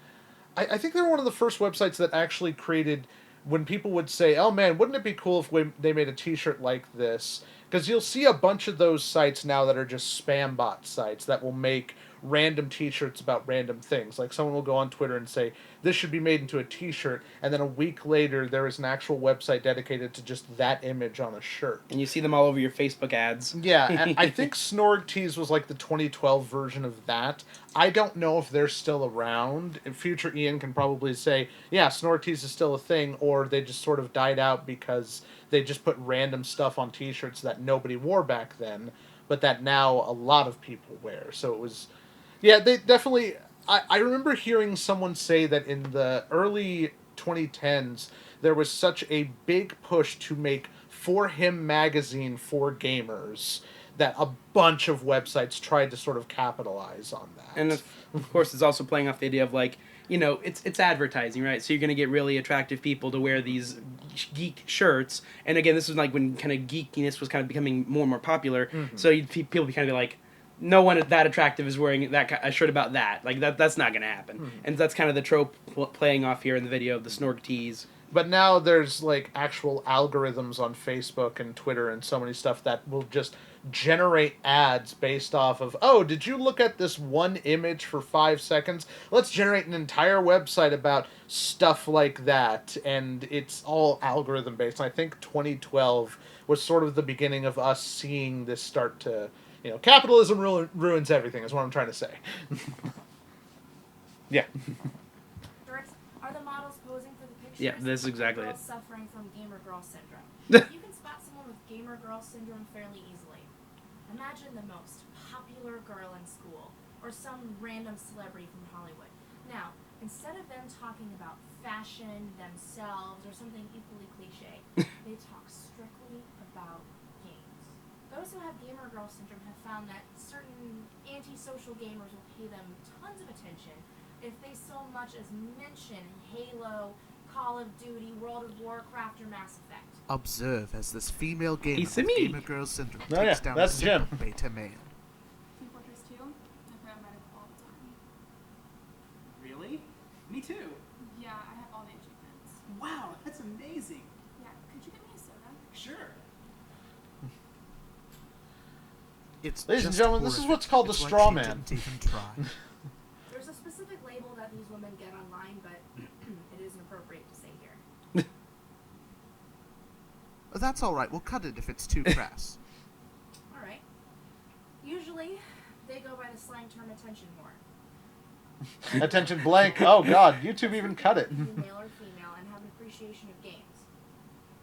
I think they were one of the first websites that actually created when people would say, "Oh man, wouldn't it be cool if they made a T-shirt like this?" Because you'll see a bunch of those sites now that are just spam bot sites that will make random T-shirts about random things. Like someone will go on Twitter and say, this should be made into a T-shirt, and then a week later there is an actual website dedicated to just that image on a shirt. And you see them all over your Facebook ads. Yeah, and I think Snorg Tees was like the 2012 version of that. I don't know if they're still around. Future Ian can probably say, yeah, Snorg Tees is still a thing, or they just sort of died out because they just put random stuff on T-shirts that nobody wore back then, but that now a lot of people wear. So it was... Yeah, they definitely... I remember hearing someone say that in the early 2010s, there was such a big push to make For Him magazine for gamers that a bunch of websites tried to sort of capitalize on that. And of course, it's also playing off the idea of like, you know, it's advertising, right? So you're going to get really attractive people to wear these geek shirts. And again, this was like when kind of geekiness was kind of becoming more and more popular. Mm-hmm. So people would kind of be like, no one that attractive is wearing a shirt about that. Like that's not going to happen. Mm-hmm. And that's kind of the trope playing off here in the video of the Snorg Tees. But now there's like actual algorithms on Facebook and Twitter and so many stuff that will just generate ads based off of, oh, did you look at this one image for 5 seconds? Let's generate an entire website about stuff like that. And it's all algorithm based. And I think 2012 was sort of the beginning of us seeing this start to, you know, capitalism ruins everything is what I'm trying to say. Yeah. Are the models posing for the pictures? Yeah, this is exactly girls it. Suffering from gamer girl syndrome. You can spot someone with gamer girl syndrome fairly easily. Imagine the most popular girl in school, or some random celebrity from Hollywood. Now, instead of them talking about fashion, themselves, or something equally cliche, they talk strictly about games. Those who have gamer girl syndrome have found that certain antisocial gamers will pay them tons of attention if they so much as mention Halo, Call of Duty, World of Warcraft, or Mass Effect. Observe as this female gamer He's with me. gamer girl syndrome Oh, yeah, takes down that's a simple Jim. beta male. Importers too? I play on Reddit all the time. Really? Me too. Yeah, I have all the achievements. Wow, It's Ladies and just gentlemen, this is horrific. what's called It's a like straw she man. didn't even try. There's a specific label that these women get online, but it isn't appropriate to say here. That's all right. We'll cut it if it's too crass. All right. Usually, they go by the slang term attention whore. Attention blank. Oh god, YouTube even cut it. Be male or female and have an appreciation of games.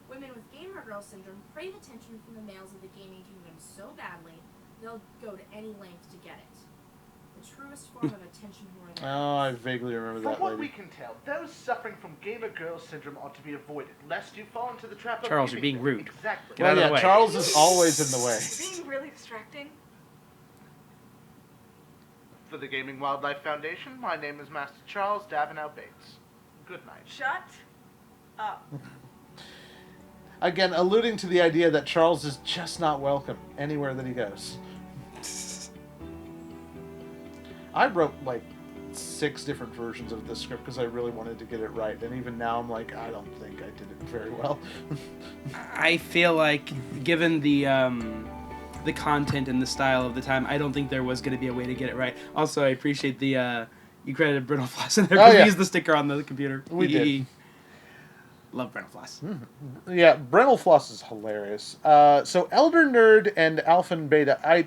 Women with gamer girl syndrome crave attention from the males of the gaming kingdom so badly they'll go to any length to get it. The truest form of attention whore there Oh, I is. vaguely remember From that what we lady. can tell, those suffering from gamer girl syndrome ought to be avoided, lest you fall into the trap of Charles, you're giving being them. rude. Exactly. Get out of the way. Charles is always in the way. Being really distracting. For the Gaming Wildlife Foundation, my name is Master Charles Davinow Bates. Good night. Shut up. Again, alluding to the idea that Charles is just not welcome anywhere that he goes. I wrote like 6 different versions of this script because I really wanted to get it right, and even now I'm like, I don't think I did it very well. I feel like, given the content and the style of the time, I don't think there was going to be a way to get it right. Also, I appreciate the you credited Brittle Floss in there because we used the sticker on the computer. We did. Love Brittle Floss. Yeah, Brental Floss is hilarious. So Elder Nerd and Alpha and Beta, I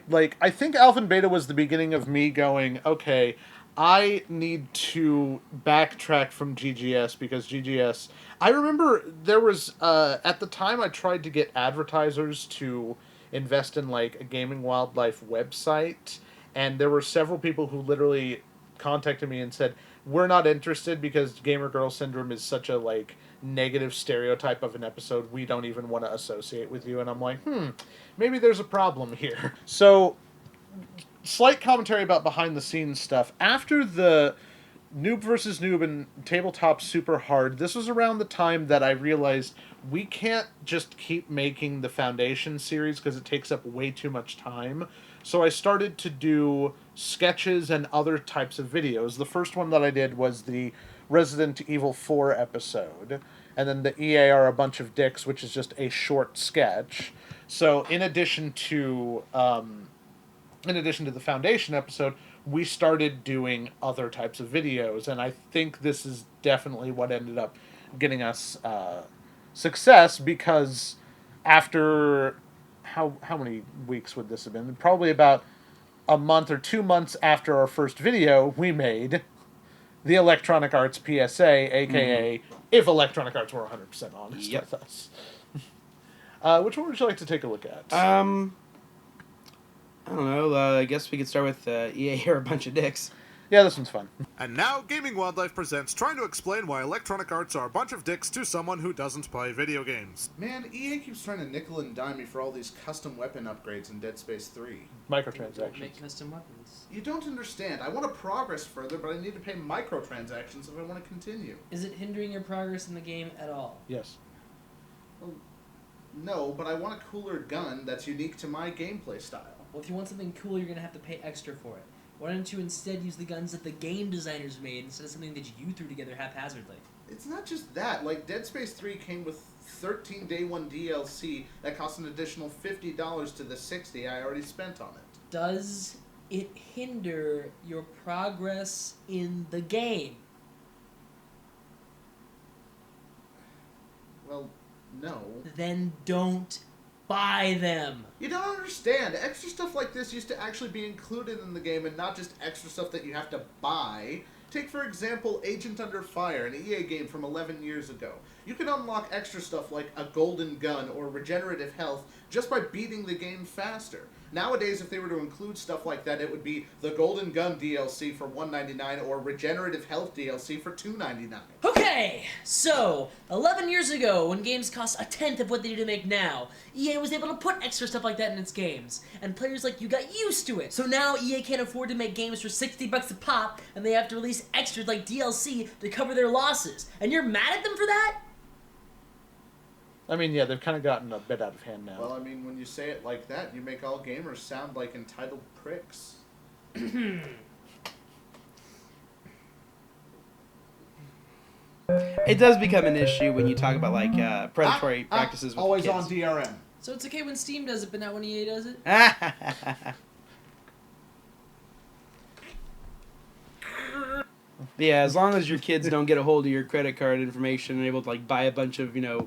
think Alpha and Beta was the beginning of me going, okay, I need to backtrack from GGS because GGS, I remember there was, at the time I tried to get advertisers to invest in like a Gaming Wildlife website, and there were several people who literally contacted me and said, we're not interested because Gamer Girl Syndrome is such a like negative stereotype of an episode, we don't even want to associate with you. And I'm like, maybe there's a problem here. So, slight commentary about behind the scenes stuff. After the Noob vs. Noob and Tabletop Super Hard, this was around the time that I realized we can't just keep making the Foundation series because it takes up way too much time. So I started to do sketches and other types of videos. The first one that I did was the Resident Evil 4 episode, and then the EA are a bunch of dicks, which is just a short sketch. So in addition to the Foundation episode, we started doing other types of videos, and I think this is definitely what ended up getting us success, because after how many weeks would this have been? Probably about a month or 2 months after our first video, we made the Electronic Arts PSA, aka if Electronic Arts were 100% honest with us. Which one would you like to take a look at? I don't know. I guess we could start with EA are a bunch of dicks. Yeah, this one's fun. And now, Gaming Wildlife presents trying to explain why Electronic Arts are a bunch of dicks to someone who doesn't play video games. Man, EA keeps trying to nickel and dime me for all these custom weapon upgrades in Dead Space 3. Microtransactions. Make custom weapons. You don't understand. I want to progress further, but I need to pay microtransactions if I want to continue. Is it hindering your progress in the game at all? Yes. No, but I want a cooler gun that's unique to my gameplay style. Well, if you want something cool, you're going to have to pay extra for it. Why don't you instead use the guns that the game designers made instead of something that you threw together haphazardly? It's not just that. Like, Dead Space 3 came with 13 Day 1 DLC that cost an additional $50 to the $60 I already spent on it. Does it hinder your progress in the game? Well, no. Then don't buy them. You don't understand. Extra stuff like this used to actually be included in the game and not just extra stuff that you have to buy. Take, for example, Agent Under Fire, an EA game from 11 years ago. You can unlock extra stuff like a golden gun or regenerative health just by beating the game faster. Nowadays, if they were to include stuff like that, it would be the Golden Gun DLC for $1.99 or Regenerative Health DLC for $2.99. Okay, so 11 years ago, when games cost a tenth of what they do to make now, EA was able to put extra stuff like that in its games, and players like you got used to it. So now EA can't afford to make games for $60 a pop, and they have to release extras like DLC to cover their losses. And you're mad at them for that? I mean, yeah, they've kind of gotten a bit out of hand now. Well, I mean, when you say it like that, you make all gamers sound like entitled pricks. It does become an issue when you talk about like predatory practices with always kids. on DRM. So it's okay when Steam does it, but not when EA does it? Yeah, as long as your kids don't get a hold of your credit card information and able to like buy a bunch of DLC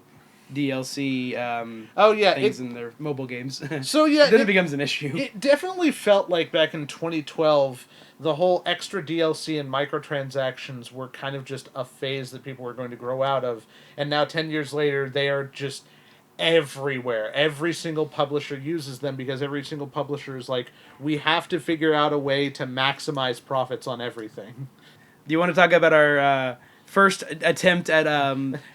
things in their mobile games. So yeah, then it becomes an issue. It definitely felt like back in 2012, the whole extra DLC and microtransactions were kind of just a phase that people were going to grow out of, and now 10 years later, they are just everywhere. Every single publisher uses them because every single publisher is like, we have to figure out a way to maximize profits on everything. Do you want to talk about our first attempt at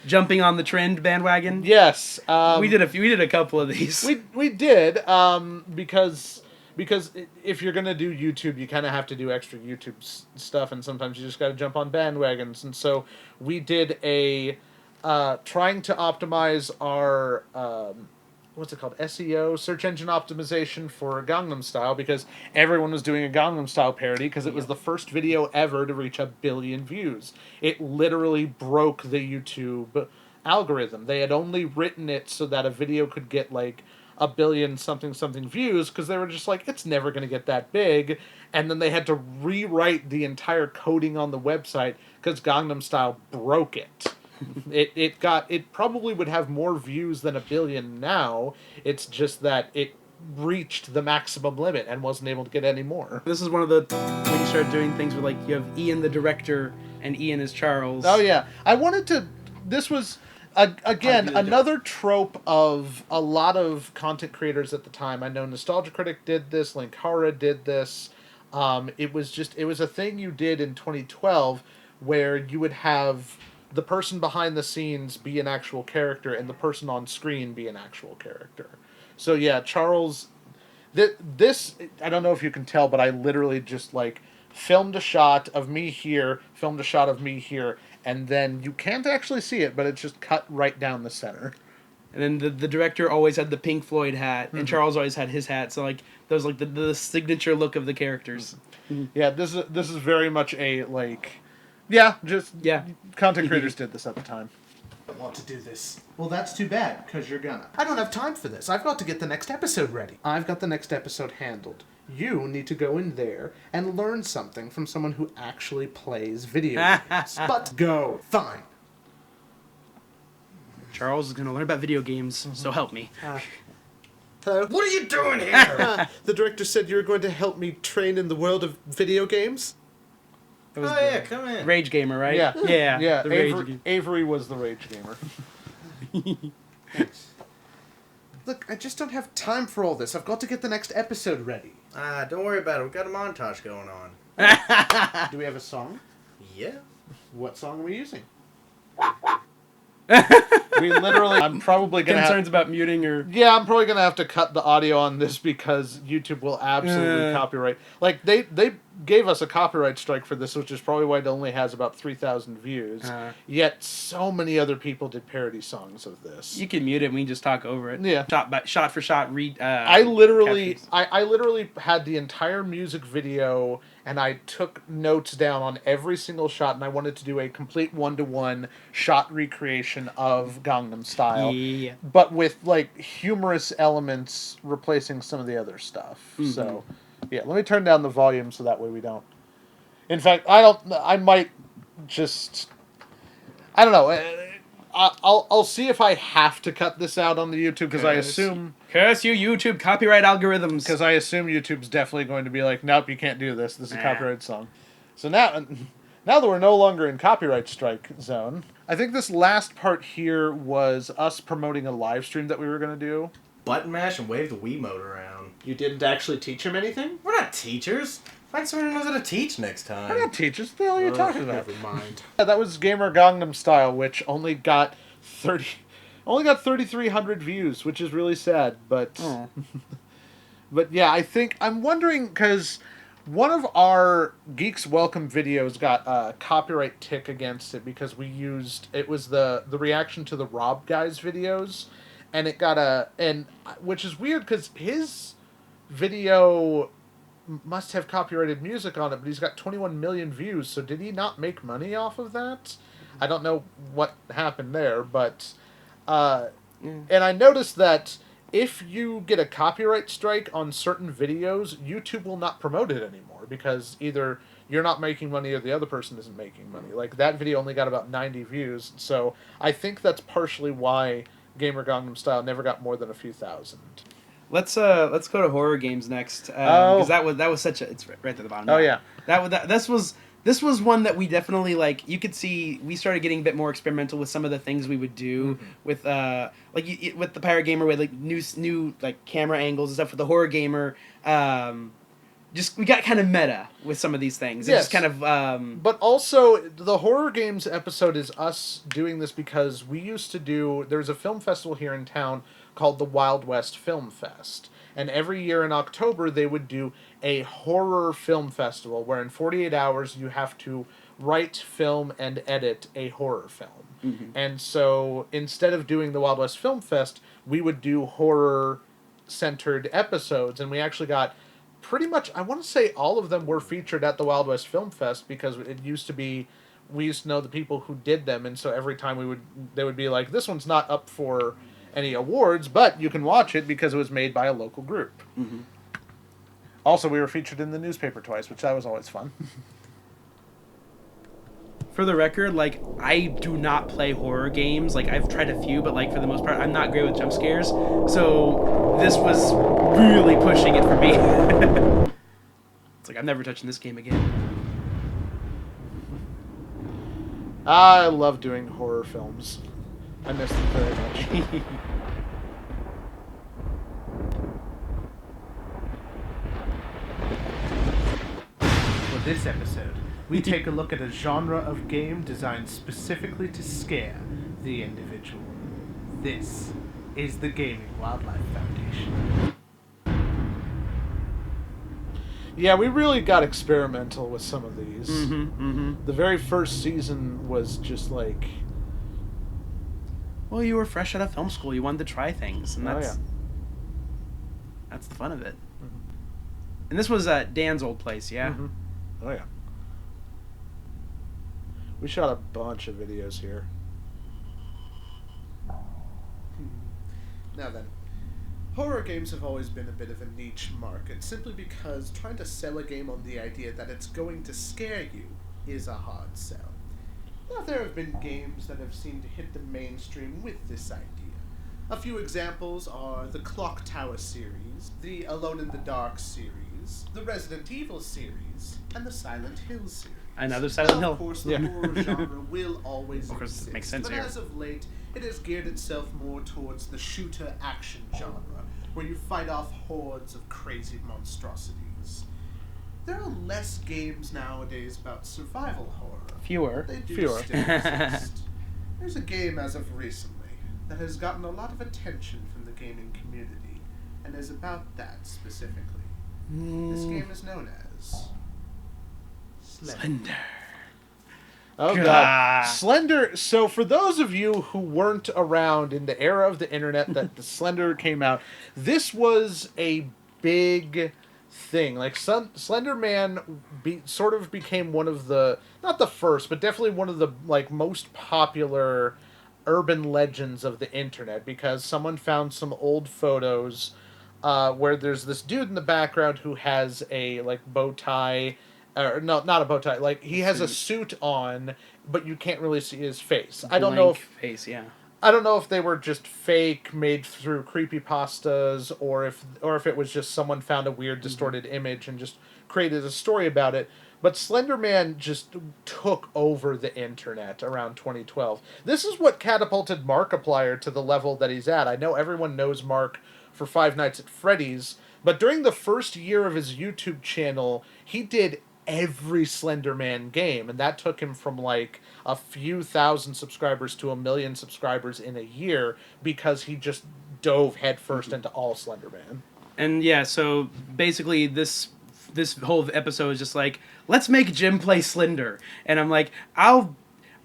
jumping on the trend bandwagon? Yes, we did a couple of these. We did because if you're gonna do YouTube, you kind of have to do extra YouTube stuff, and sometimes you just got to jump on bandwagons. And so we did a trying to optimize our what's it called, SEO, search engine optimization for Gangnam Style, because everyone was doing a Gangnam Style parody because it was the first video ever to reach 1 billion views. It literally broke the YouTube algorithm. They had only written it so that a video could get like 1 billion something views, because they were just like, it's never going to get that big. And then they had to rewrite the entire coding on the website because Gangnam Style broke it. It probably would have more views than 1 billion now. It's just that it reached the maximum limit and wasn't able to get any more. This is one of the when you start doing things with like you have Ian the director and Ian as Charles. Oh yeah, I wanted to. This was again another trope of a lot of content creators at the time. I know Nostalgia Critic did this, Linkara did this. It was a thing you did in 2012 where you would have the person behind the scenes be an actual character and the person on screen be an actual character. So yeah, Charles, this, I don't know if you can tell, but I literally just like filmed a shot of me here, filmed a shot of me here, and then you can't actually see it, but it's just cut right down the center. And then the director always had the Pink Floyd hat, and Charles always had his hat. So like those like the signature look of the characters. Yeah, this is very much a like. Content creators did this at the time. I want to do this. Well, that's too bad, because you're gonna. I don't have time for this. I've got to get the next episode ready. I've got the next episode handled. You need to go in there and learn something from someone who actually plays video games. But go. Fine. Charles is going to learn about video games, so help me. Hello? What are you doing here? The director said you were going to help me train in the world of video games? It was come in. Rage Gamer, right? Yeah. Yeah. The Avery was the Rage Gamer. Thanks. Look, I just don't have time for all this. I've got to get the next episode ready. Don't worry about it. We've got a montage going on. Do we have a song? Yeah. What song are we using? We literally, I'm probably going to concerns about muting or... Yeah, I'm probably going to have to cut the audio on this because YouTube will absolutely copyright. Like, they gave us a copyright strike for this, which is probably why it only has about 3,000 views. Yet, so many other people did parody songs of this. You can mute it and we can just talk over it. Yeah. Shot for shot, read... I literally had the entire music video, and I took notes down on every single shot, and I wanted to do a complete one-to-one shot recreation of Gangnam Style. Yeah. But with, like, humorous elements replacing some of the other stuff. Mm-hmm. So, yeah, let me turn down the volume so that way we don't... In fact, I might just... I don't know. I'll see if I have to cut this out on the YouTube, because I assume... Curse you, YouTube copyright algorithms. Because I assume YouTube's definitely going to be like, nope, you can't do this. This is a copyrighted song. So now that we're no longer in copyright strike zone, I think this last part here was us promoting a live stream that we were going to do. Button mash and wave the Wiimote around. You didn't actually teach him anything? We're not teachers. Find someone who knows how to teach next time. We're not teachers. What the hell are you talking about? Never mind. Yeah, that was Gamer Gangnam Style, which only got 3,300 views, which is really sad, but but yeah, I'm wondering, because one of our Geeks Welcome videos got a copyright tick against it because it was the reaction to the Rob Guys videos, and it got which is weird because his video must have copyrighted music on it, but he's got 21 million views, so did he not make money off of that? I don't know what happened there, but and I noticed that if you get a copyright strike on certain videos, YouTube will not promote it anymore because either you're not making money or the other person isn't making money. Like, that video only got about 90 views, so I think that's partially why Gamer Gangnam Style never got more than a few thousand. Let's go to horror games next, because that was such a, it's right at the bottom. Oh yeah, this was one that we definitely, like, you could see we started getting a bit more experimental with some of the things we would do with with the Pirate Gamer, with like new like camera angles and stuff. With the Horror Gamer, just we got kind of meta with some of these things. Yes. It's just kind of but also the Horror Games episode is us doing this because we used to do, there's a film festival here in town called the Wild West Film Fest. And every year in October, they would do a horror film festival where in 48 hours you have to write, film, and edit a horror film. And so instead of doing the Wild West Film Fest, we would do horror-centered episodes. And we actually got pretty much, I want to say all of them were featured at the Wild West Film Fest because it used to be, we used to know the people who did them. And so every time they would be like, this one's not up for any awards, but you can watch it because it was made by a local group. Also, we were featured in the newspaper twice, which that was always fun. For the record, like, I do not play horror games. Like, I've tried a few, but like for the most part, I'm not great with jump scares. So this was really pushing it for me. It's like, I'm never touching this game again. I love doing horror films. I miss them very much. For this episode, we take a look at a genre of game designed specifically to scare the individual. This is the Gaming Wildlife Foundation. Yeah, we really got experimental with some of these. The very first season was just like... Well, you were fresh out of film school. You wanted to try things, and that's the fun of it. And this was Dan's old place, yeah? Oh, yeah. We shot a bunch of videos here. Now then, horror games have always been a bit of a niche market, simply because trying to sell a game on the idea that it's going to scare you is a hard sell. Now, there have been games that have seemed to hit the mainstream with this idea. A few examples are the Clock Tower series, the Alone in the Dark series, the Resident Evil series, and the Silent Hill series. Another Silent Hill. Of course, the horror genre will always of course, exist, it makes sense but here. as of late, it has geared itself more towards the shooter action genre, where you fight off hordes of crazy monstrosities. There are less games nowadays about survival horror. Fewer. They do still exist. There's a game as of recently that has gotten a lot of attention from the gaming community, and is about that specifically. This game is known as Slender. Oh god. Slender. So for those of you who weren't around in the era of the internet that the Slender came out, this was a big thing. Like, Slender Man sort of became one of the, not the first, but definitely one of the like most popular urban legends of the internet, because someone found some old photos where there's this dude in the background who has a like bow tie. Or no, not a bow tie. Like, he has a suit on, but you can't really see his face. I don't know if face, yeah. I don't know if they were just fake, made through creepypastas, or if it was just someone found a weird distorted image and just created a story about it. But Slender Man just took over the internet around 2012. This is what catapulted Markiplier to the level that he's at. I know everyone knows Mark for Five Nights at Freddy's, but during the first year of his YouTube channel, he did every Slender Man game, and that took him from like a few thousand subscribers to 1 million subscribers in a year, because he just dove headfirst into all Slender Man. And yeah, so basically this whole episode is just like, let's make Jim play Slender, and I'm like,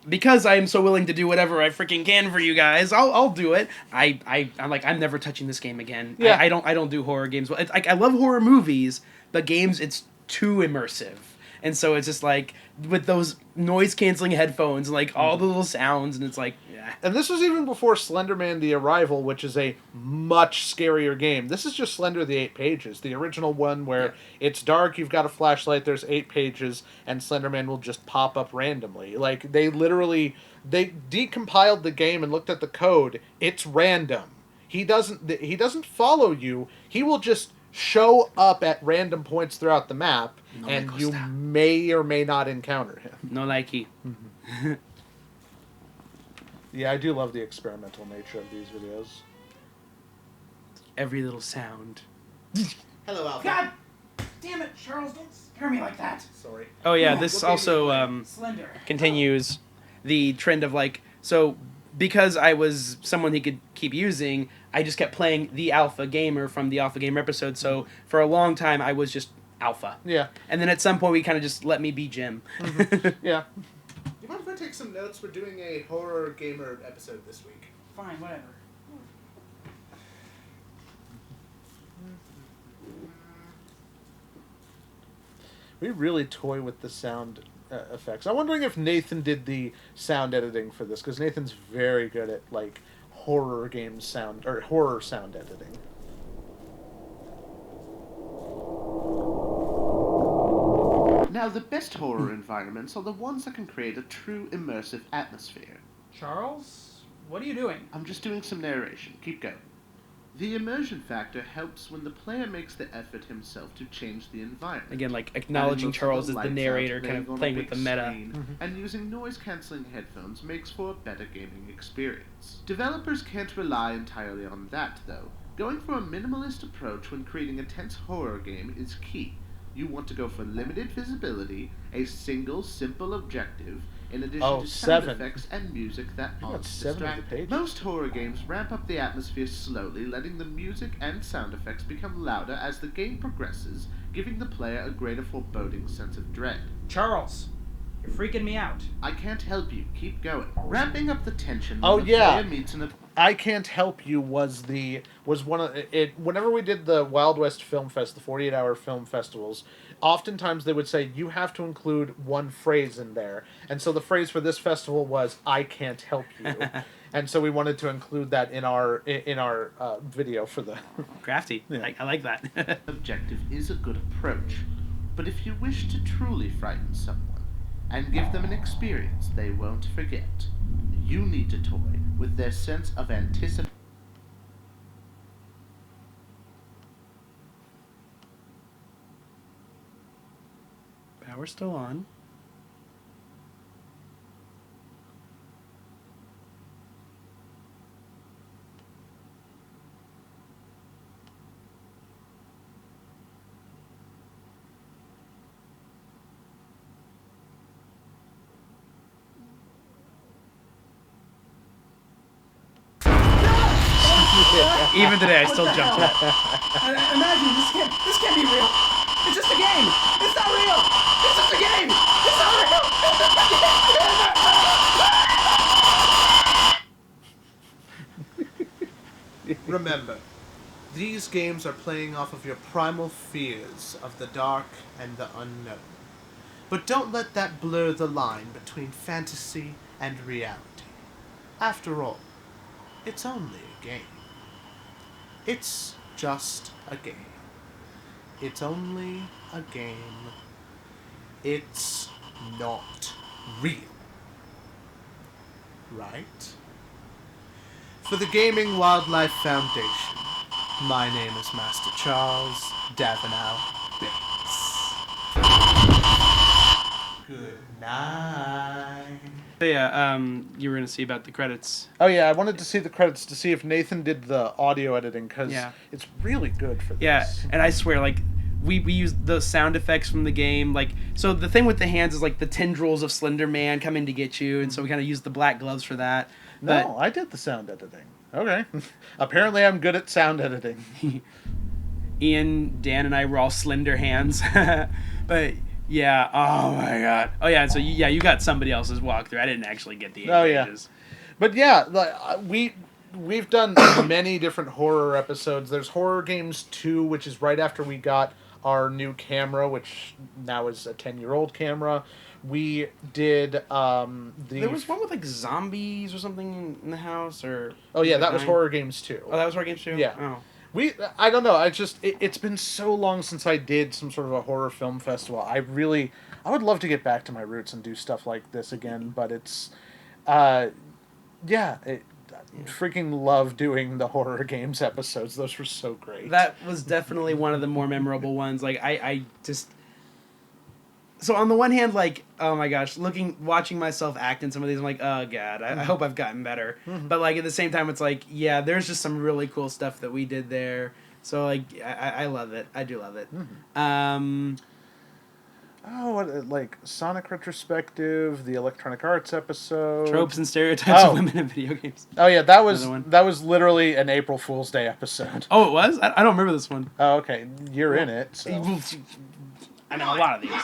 because I am so willing to do whatever I freaking can for you guys, I'll do it. I'm like, I'm never touching this game again. Yeah. I don't do horror games. Well, I love horror movies, but games, it's too immersive. and so it's just like with those noise canceling headphones and like all the little sounds, and it's like, yeah. And this was even before Slender Man: The Arrival, which is a much scarier game. This is just Slender the 8 Pages, the original one where it's dark, you've got a flashlight, there's 8 pages, and Slender Man will just pop up randomly. Like, they decompiled the game and looked at the code. It's random. He doesn't follow you. He will just show up at random points throughout the map, and you may or may not encounter him. No likey. Yeah, I do love the experimental nature of these videos. Every little sound. Hello, Alpha. God damn it, Charles! Don't scare me like that. Sorry. Oh yeah, this also Slender. continues the trend of like, so because I was someone he could keep using, I just kept playing the Alpha Gamer from the Alpha Gamer episode. So for a long time, I was just Alpha. Yeah. And then at some point, we kind of just let me be Jim. Yeah. You mind if I take some notes? We're doing a horror gamer episode this week. Fine, whatever. We really toy with the sound effects. I'm wondering if Nathan did the sound editing for this, because Nathan's very good at like horror game sound or horror sound editing. Now, the best horror environments are the ones that can create a true immersive atmosphere. Charles, what are you doing? I'm just doing some narration. Keep going. The immersion factor helps when the player makes the effort himself to change the environment. Again, like acknowledging Charles as the narrator, kind of playing with the meta. And using noise-canceling headphones makes for a better gaming experience. Developers can't rely entirely on that, though. Going for a minimalist approach when creating a tense horror game is key. You want to go for limited visibility, a single, simple objective, in addition to sound effects and music that aren't distracting. Most horror games ramp up the atmosphere slowly, letting the music and sound effects become louder as the game progresses, giving the player a greater foreboding sense of dread. Charles, you're freaking me out. I can't help you. Keep going. Ramping up the tension when Oh the yeah, player meets an I Can't Help You was one of it. Whenever we did the Wild West Film Fest, the 48-hour film festivals, oftentimes they would say you have to include one phrase in there, and so the phrase for this festival was "I can't help you," and so we wanted to include that in our video for the crafty. Yeah. I like that. objective is a good approach, but if you wish to truly frighten someone and give them an experience they won't forget, you need to toy with their sense of anticipation. Power's still on. Even today, I still jump to that. Imagine, this can't be real. It's just a game. It's not real. It's just a game. It's not real. Remember, these games are playing off of your primal fears of the dark and the unknown. But don't let that blur the line between fantasy and reality. After all, it's only a game. It's just a game. It's only a game. It's not real. Right? For the Gaming Wildlife Foundation, my name is Master Charles Davinow Bates. Good night. So yeah, you were gonna see about the credits. Oh yeah, I wanted to see the credits to see if Nathan did the audio editing, because it's really good for this. Yeah, and I swear, like, we used the sound effects from the game. Like, so the thing with the hands is like the tendrils of Slender Man coming to get you, and so we kind of used the black gloves for that. No, I did the sound editing. Okay. Apparently I'm good at sound editing. Ian, Dan, and I were all Slender Hands. But yeah, oh my god. Oh yeah, so you got somebody else's walkthrough. I didn't actually get the 8 pages. But yeah, like, we've done many different horror episodes. There's Horror Games 2, which is right after we got our new camera, which now is a 10-year-old camera. We did There was one with like zombies or something in the house, or oh yeah, that was dying? horror games too. Oh, that was horror games too. Yeah. Oh. I don't know. It's been so long since I did some sort of a horror film festival. I would love to get back to my roots and do stuff like this again. But it's, freaking love doing the horror games episodes. Those were so great. That was definitely one of the more memorable ones. Like I just. So on the one hand, like, oh my gosh, watching myself act in some of these, I'm like, oh god, I hope I've gotten better. Mm-hmm. But like at the same time, it's like, yeah, there's just some really cool stuff that we did there. So like, I love it. I do love it. Mm-hmm. Like Sonic retrospective, the Electronic Arts episode, Tropes and stereotypes of women in video games. Oh yeah, that was literally an April Fool's Day episode. Oh, it was? I don't remember this one. Oh, okay, you're in it. So. I know a lot of these.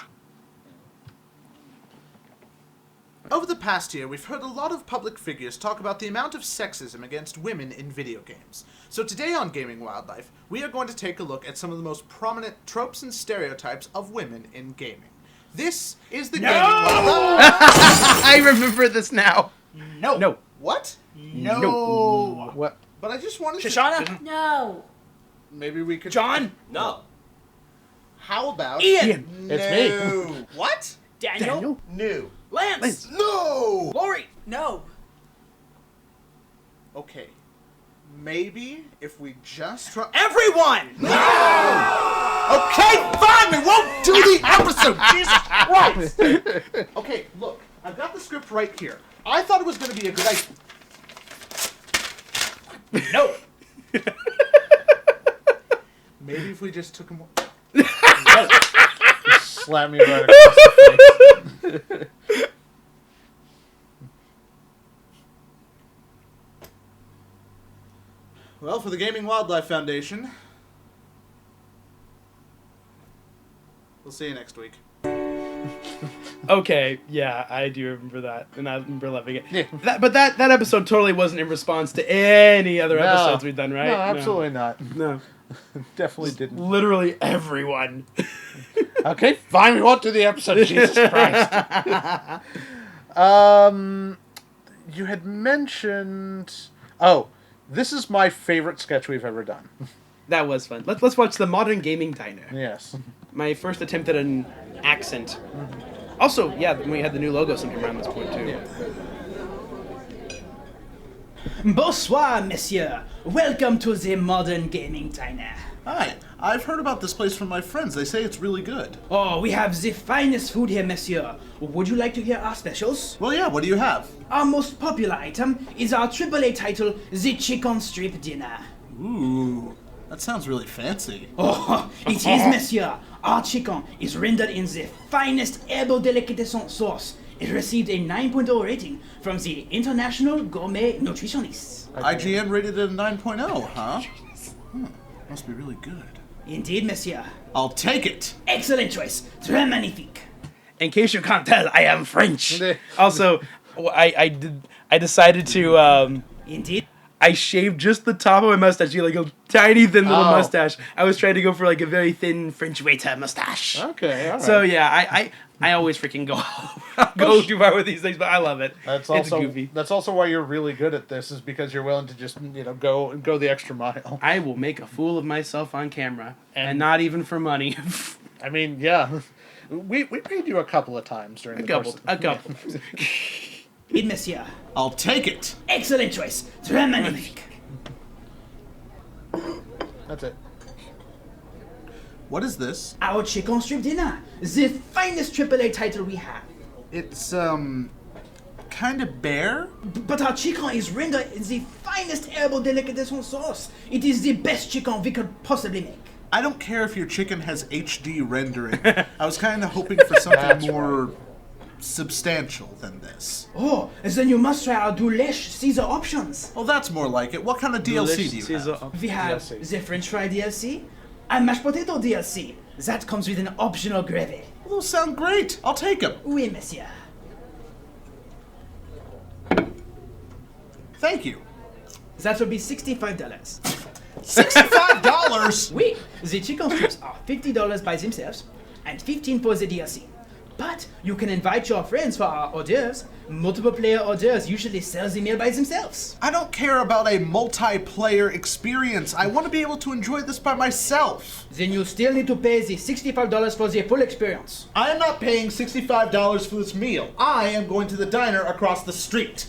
Over the past year, we've heard a lot of public figures talk about the amount of sexism against women in video games. So today on Gaming Wildlife, we are going to take a look at some of the most prominent tropes and stereotypes of women in gaming. This is the Gaming Wildlife. I remember this now. No. What? No. What? But I just wanted Shoshana? No. Maybe we could... John? No. How about... Ian? It's me. What? Daniel? No. Lance? No! Lori? No. Okay. Maybe if we just try... Everyone! Okay, fine, we won't do the episode! Jesus Christ! Okay, look, I've got the script right here. I thought it was going to be a good idea. No. Maybe if we just took him... Slap me right across the face. Well, for the Gaming Wildlife Foundation, we'll see you next week. Okay, yeah, I do remember that, and I remember loving it. Yeah. But that episode totally wasn't in response to any other episodes we've done, right? No, absolutely not. No. Definitely didn't. Literally everyone. Okay, fine, we won't do the episode. Jesus Christ. You had mentioned... Oh, this is my favorite sketch we've ever done. That was fun. Let's watch the Modern Gaming Diner. Yes. My first attempt at an accent. Also, yeah, we had the new logo sometime around this point, too. Yeah. Bonsoir, monsieur. Welcome to the Modern Gaming Diner. Hi, I've heard about this place from my friends. They say it's really good. Oh, we have the finest food here, monsieur. Would you like to hear our specials? Well, yeah, what do you have? Our most popular item is our AAA title, the Chicken Strip Dinner. Ooh, that sounds really fancy. Oh, it is, monsieur. Our chicken is rendered in the finest herbal delicatessen sauce. It received a 9.0 rating from the International Gourmet Nutritionists. IGN rated it a 9.0, huh? Must be really good. Indeed, monsieur. I'll take it. Excellent choice. Très magnifique. In case you can't tell, I am French. Also, I decided to Indeed. I shaved just the top of my mustache, like a tiny thin little mustache. I was trying to go for like a very thin French waiter mustache. Okay, all right. So yeah, I always freaking go too far with these things, but I love it. That's it's also goofy. That's also why you're really good at this, is because you're willing to just go the extra mile. I will make a fool of myself on camera, and not even for money. I mean, yeah, we paid you a couple of times during the course. A couple. Indeed, monsieur. I'll take it. Excellent choice. Très magnifique. That's it. What is this? Our Chicken Strip Dinner. The finest AAA title we have. It's, kind of bare? But our chicken is rendered in the finest herbal delicatessen sauce. It is the best chicken we could possibly make. I don't care if your chicken has HD rendering. I was kind of hoping for something more substantial than this. Oh, then you must try our Doulesh Caesar options. Well, that's more like it. What kind of DLC do you have? We have DLC. the French fry DLC and mashed potato DLC. That comes with an optional gravy. Well, those sound great. I'll take them. Oui, monsieur. Thank you. That will be $65. $65? Oui, the chicken strips are $50 by themselves and $15 for the DLC. But you can invite your friends for our hors d'oeuvres. Multiple player hors d'oeuvres usually sell the meal by themselves. I don't care about a multiplayer experience. I want to be able to enjoy this by myself. Then you still need to pay the $65 for the full experience. I am not paying $65 for this meal. I am going to the diner across the street.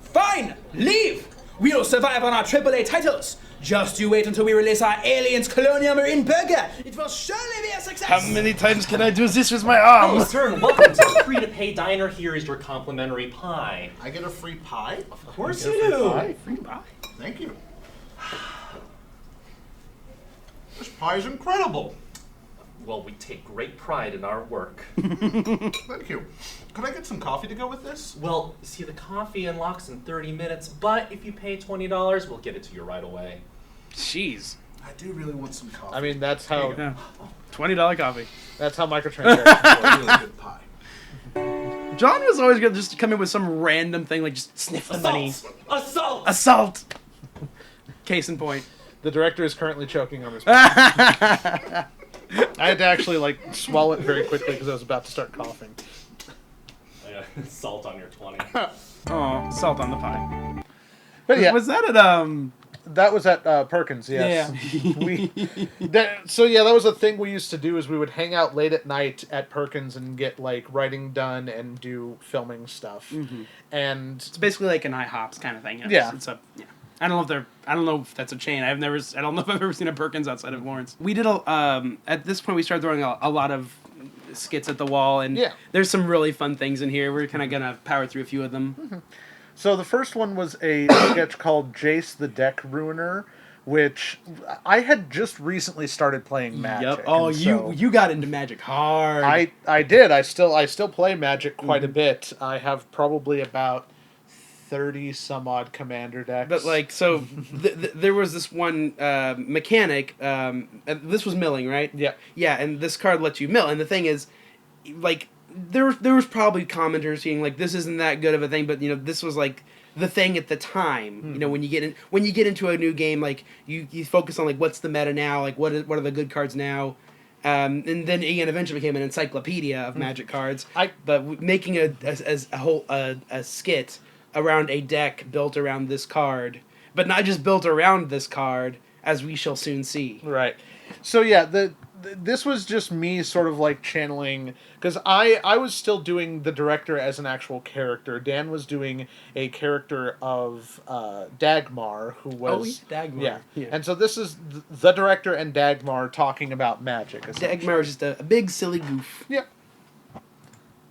Fine, leave! We'll survive on our AAA titles. Just you wait until we release our Aliens Colonial Marine Burger. It will surely be a success. How many times can I do this with my arm? Hello, sir, and welcome to the free-to-pay diner. Here is your complimentary pie. I get a free pie? Of course you do. Free pie. Thank you. This pie is incredible. Well, we take great pride in our work. Thank you. Could I get some coffee to go with this? Well, see, the coffee unlocks in 30 minutes, but if you pay $20, we'll get it to you right away. Jeez. I do really want some coffee. I mean, that's how Yeah. $20 coffee. that's how microtransactions work. Really good pie. John was always going to just come in with some random thing, like just sniff the money. Assault! Assault! Case in point. The director is currently choking on his pie. I had to actually like swallow it very quickly because I was about to start coughing. Salt on your 20. Oh, salt on the pie. But yeah, Was that at that was at Perkins. Yes. Yeah. So that was a thing we used to do. Is we would hang out late at night at Perkins and get like writing done and do filming stuff. Mm-hmm. And It's basically like an IHOPs kind of thing. Yeah. It's a, yeah. I don't know if that's a chain. I don't know if I've ever seen a Perkins outside of Lawrence. We did at this point we started throwing a lot of skits at the wall, and there's some really fun things in here. We're kind of gonna power through a few of them. Mm-hmm. So the first one was a sketch called Jace the Deck Ruiner, which I had just recently started playing Magic. Yep. Oh, and you got into Magic hard. I did. I still play Magic quite a bit. I have probably about 30 some odd commander decks. But like, so there was this one mechanic. This was milling, right? Yeah. Yeah, and this card lets you mill. And the thing is, like, there was probably commenters saying like, this isn't that good of a thing, but this was like the thing at the time. When you get into a new game, like you focus on like what's the meta now, like what are the good cards now. And then Ian eventually became an encyclopedia of Magic cards. But making a skit around a deck built around this card, but not just built around this card, as we shall soon see. Right. So this was just me sort of like channeling, because I was still doing the director as an actual character. Dan was doing a character of Dagmar, who was Dagmar. Yeah. And so this is the director and Dagmar talking about Magic. Dagmar is just a big silly goof. Yep.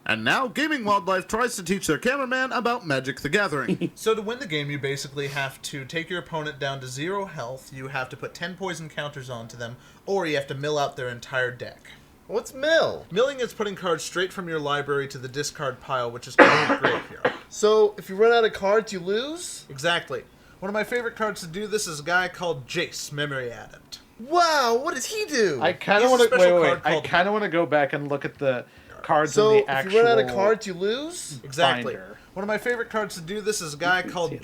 And now, Gaming Wildlife tries to teach their cameraman about Magic the Gathering. So to win the game, you basically have to take your opponent down to 0 health, you have to put 10 poison counters onto them, or you have to mill out their entire deck. What's mill? Milling is putting cards straight from your library to the discard pile, which is called the graveyard. So, if you run out of cards, you lose? Exactly. One of my favorite cards to do this is a guy called Jace, Memory Adept. Wow, what does he do? I kind of want to wait. I kind of want to go back and look at the cards in the actual. So, if you run out of cards, you lose? Exactly. Binder. One of my favorite cards to do this is a guy called.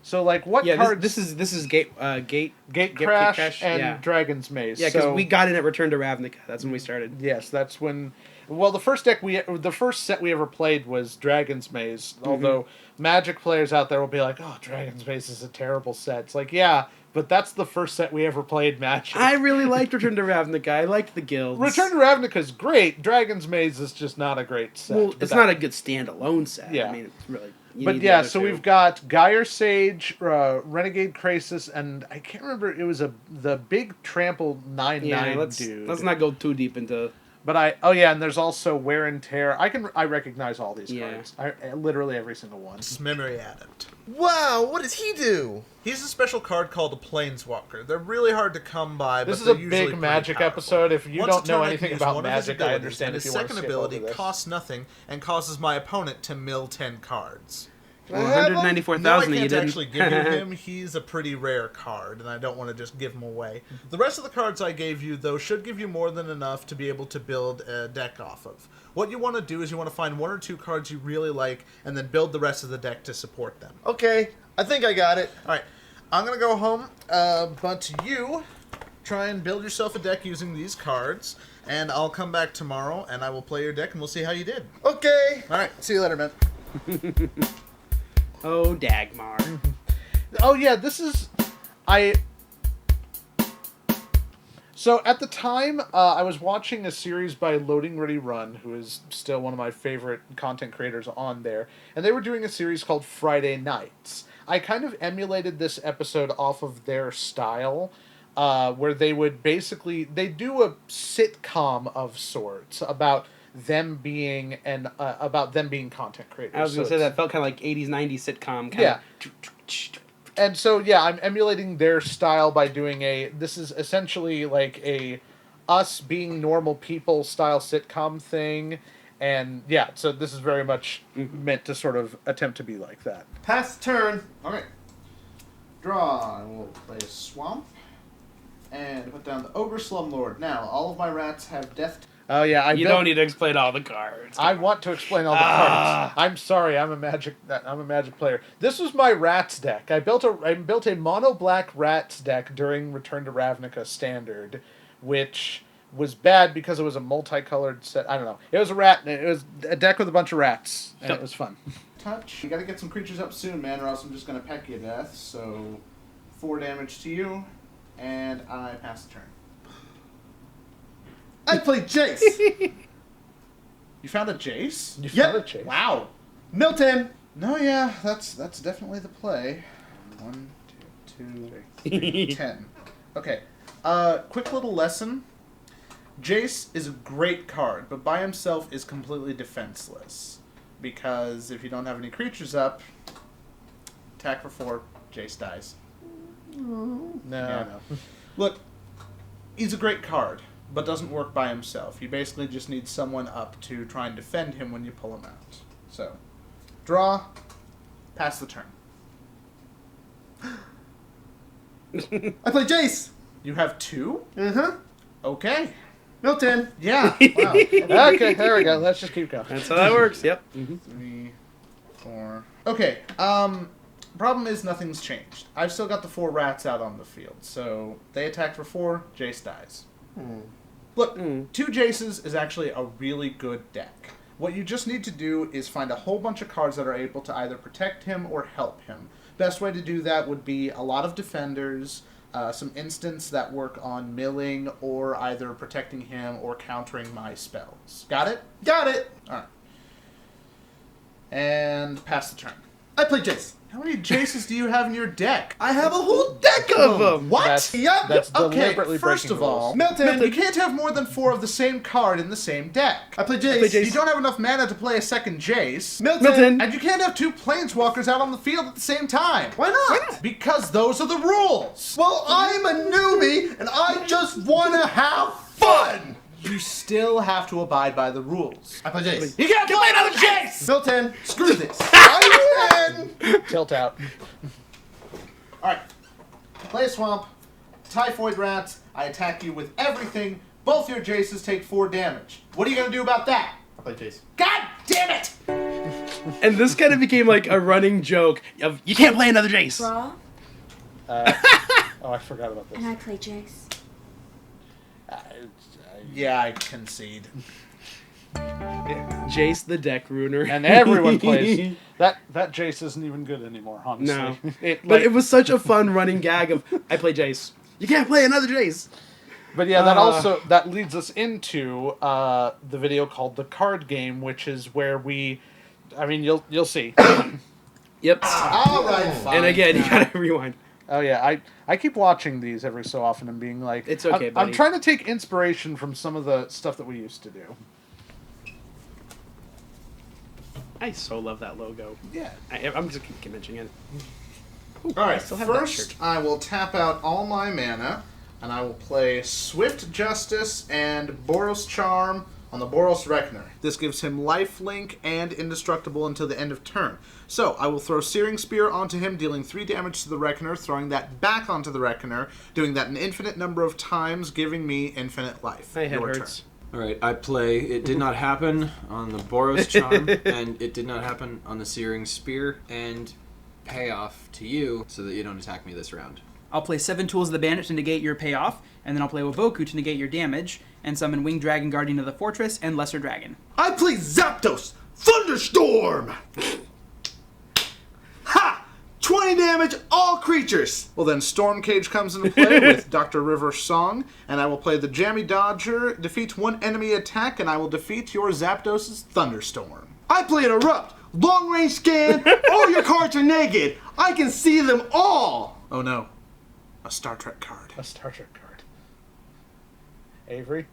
So like what cards? This is Gate Crash and Dragon's Maze. Yeah, because we got in at Return to Ravnica. That's when we started. Yes, that's when. Well, the first set we ever played was Dragon's Maze. Although Magic players out there will be like, "Oh, Dragon's Maze is a terrible set." It's like, yeah, but that's the first set we ever played Magic. I really liked Return to Ravnica. I liked the guilds. Return to Ravnica is great. Dragon's Maze is just not a great set. Well, it's not a good standalone set. Yeah. I mean, it's really. But yeah, so we've got Gyre Sage, Renegade Krasis, and I can't remember. It was the big trample 9/9 dude. Let's not go too deep into. But and there's also Wear and Tear. I recognize all these cards. Literally every single one. Memory Adept. Wow, what does he do? He's a special card called a Planeswalker. They're really hard to come by, this but is they're a usually big Magic episode. If you don't know anything about Magic, I understand if you want to skip over this. His second ability costs nothing and causes my opponent to mill 10 cards. 194,000 No, I you can't didn't. actually give you him. He's a pretty rare card, and I don't want to just give him away. The rest of the cards I gave you, though, should give you more than enough to be able to build a deck off of. What you want to do is you want to find 1 or 2 cards you really like, and then build the rest of the deck to support them. Okay, I think I got it. All right. I'm gonna go home, but you try and build yourself a deck using these cards, and I'll come back tomorrow, and I will play your deck, and we'll see how you did. Okay. All right, see you later, man. Oh, Dagmar. Oh yeah, this is So at the time, I was watching a series by Loading Ready Run, who is still one of my favorite content creators on there, and they were doing a series called Friday Nights. I kind of emulated this episode off of their style, where they would they do a sitcom of sorts about them being content creators. I was going to say that felt kind of like 80s, 90s sitcom. Yeah. And so, yeah, I'm emulating their style by doing this is essentially like a us being normal people style sitcom thing. And yeah, so this is very much meant to sort of attempt to be like that. Pass the turn. Okay. Draw. I will play a swamp. And put down the Ogre Slumlord. Now, all of my rats have death... Oh yeah, you don't need to explain all the cards. I want to explain all the cards. I'm sorry, I'm a magic player. This was my rats deck. I built a mono black rats deck during Return to Ravnica Standard, which was bad because it was a multicolored set. I don't know. It was it was a deck with a bunch of rats, and it was fun. Touch. You gotta get some creatures up soon, man, or else I'm just gonna peck you to death. So 4 damage to you, and I pass the turn. I play Jace. You found a Jace? You found a Jace? Wow. Milton. No, yeah, that's definitely the play. 1, 2, 3, 10. Okay. Quick little lesson. Jace is a great card, but by himself is completely defenseless. Because if you don't have any creatures up, attack for 4, Jace dies. No. Look, he's a great card, but doesn't work by himself. You basically just need someone up to try and defend him when you pull him out. So, draw, pass the turn. I play Jace. You have 2? Uh-huh. Okay. Milton. Yeah. Wow. Okay, there we go. Let's just keep going. That's how that works. Yep. 3, 4. Okay. Problem is nothing's changed. I've still got the 4 rats out on the field, so they attack for 4. Jace dies. Look, 2 Jaces is actually a really good deck. What you just need to do is find a whole bunch of cards that are able to either protect him or help him. Best way to do that would be a lot of defenders, some instants that work on milling or either protecting him or countering my spells. Got it? Got it. Alright. And pass the turn. I play Jace. How many Jaces do you have in your deck? I have a whole deck of them. What? Yep. Okay, first of all, Milton. You can't have more than 4 of the same card in the same deck. I play Jace. You don't have enough mana to play a second Jace. Milton. And you can't have 2 Planeswalkers out on the field at the same time. Why not? Because those are the rules. Well, I'm a newbie, and I just want to have fun. You still have to abide by the rules. I play Jace. You can't play another Jace! Milton, screw this. I win. Tilt out. Alright. Play a swamp. Typhoid rats. I attack you with everything. Both your Jaces take 4 damage. What are you going to do about that? I play Jace. God damn it! And this kind of became like a running joke of, you can't play another Jace. Draw, Oh, I forgot about this. and I play Jace. Yeah, I concede. Jace the deck ruiner. And everyone plays. That Jace isn't even good anymore, honestly. No. But it was such a fun running gag of, I play Jace. You can't play another Jace. But yeah, that leads us into the video called The Card Game, which is where you'll see. Yep. All right, fine. And again, you gotta rewind. Oh yeah, I keep watching these every so often and being like, it's okay, I'm buddy. trying to take inspiration from some of the stuff that we used to do. I so love that logo. Yeah. I'm just keep mentioning it. Ooh, All I right, still have that first shirt. I will tap out all my mana, and I will play Swift Justice and Boros Charm on the Boros Reckoner. This gives him lifelink and indestructible until the end of turn. So, I will throw Searing Spear onto him, dealing 3 damage to the Reckoner, throwing that back onto the Reckoner, doing that an infinite number of times, giving me infinite life. My head Your hurts. All right, I play It Did Not Happen on the Boros Charm, and It Did Not Happen on the Searing Spear, and payoff to you so that you don't attack me this round. I'll play 7 Tools of the Bandit to negate your payoff, and then I'll play Woboku to negate your damage, and summon Winged Dragon, Guardian of the Fortress, and Lesser Dragon. I play Zapdos Thunderstorm! Ha! 20 damage, all creatures! Well, then Storm Cage comes into play with Dr. River Song, and I will play the Jammy Dodger, defeat 1 enemy attack, and I will defeat your Zapdos' Thunderstorm. I play an Erupt, long range scan, all your cards are naked. I can see them all! Oh no. A Star Trek card. A Star Trek card. Avery?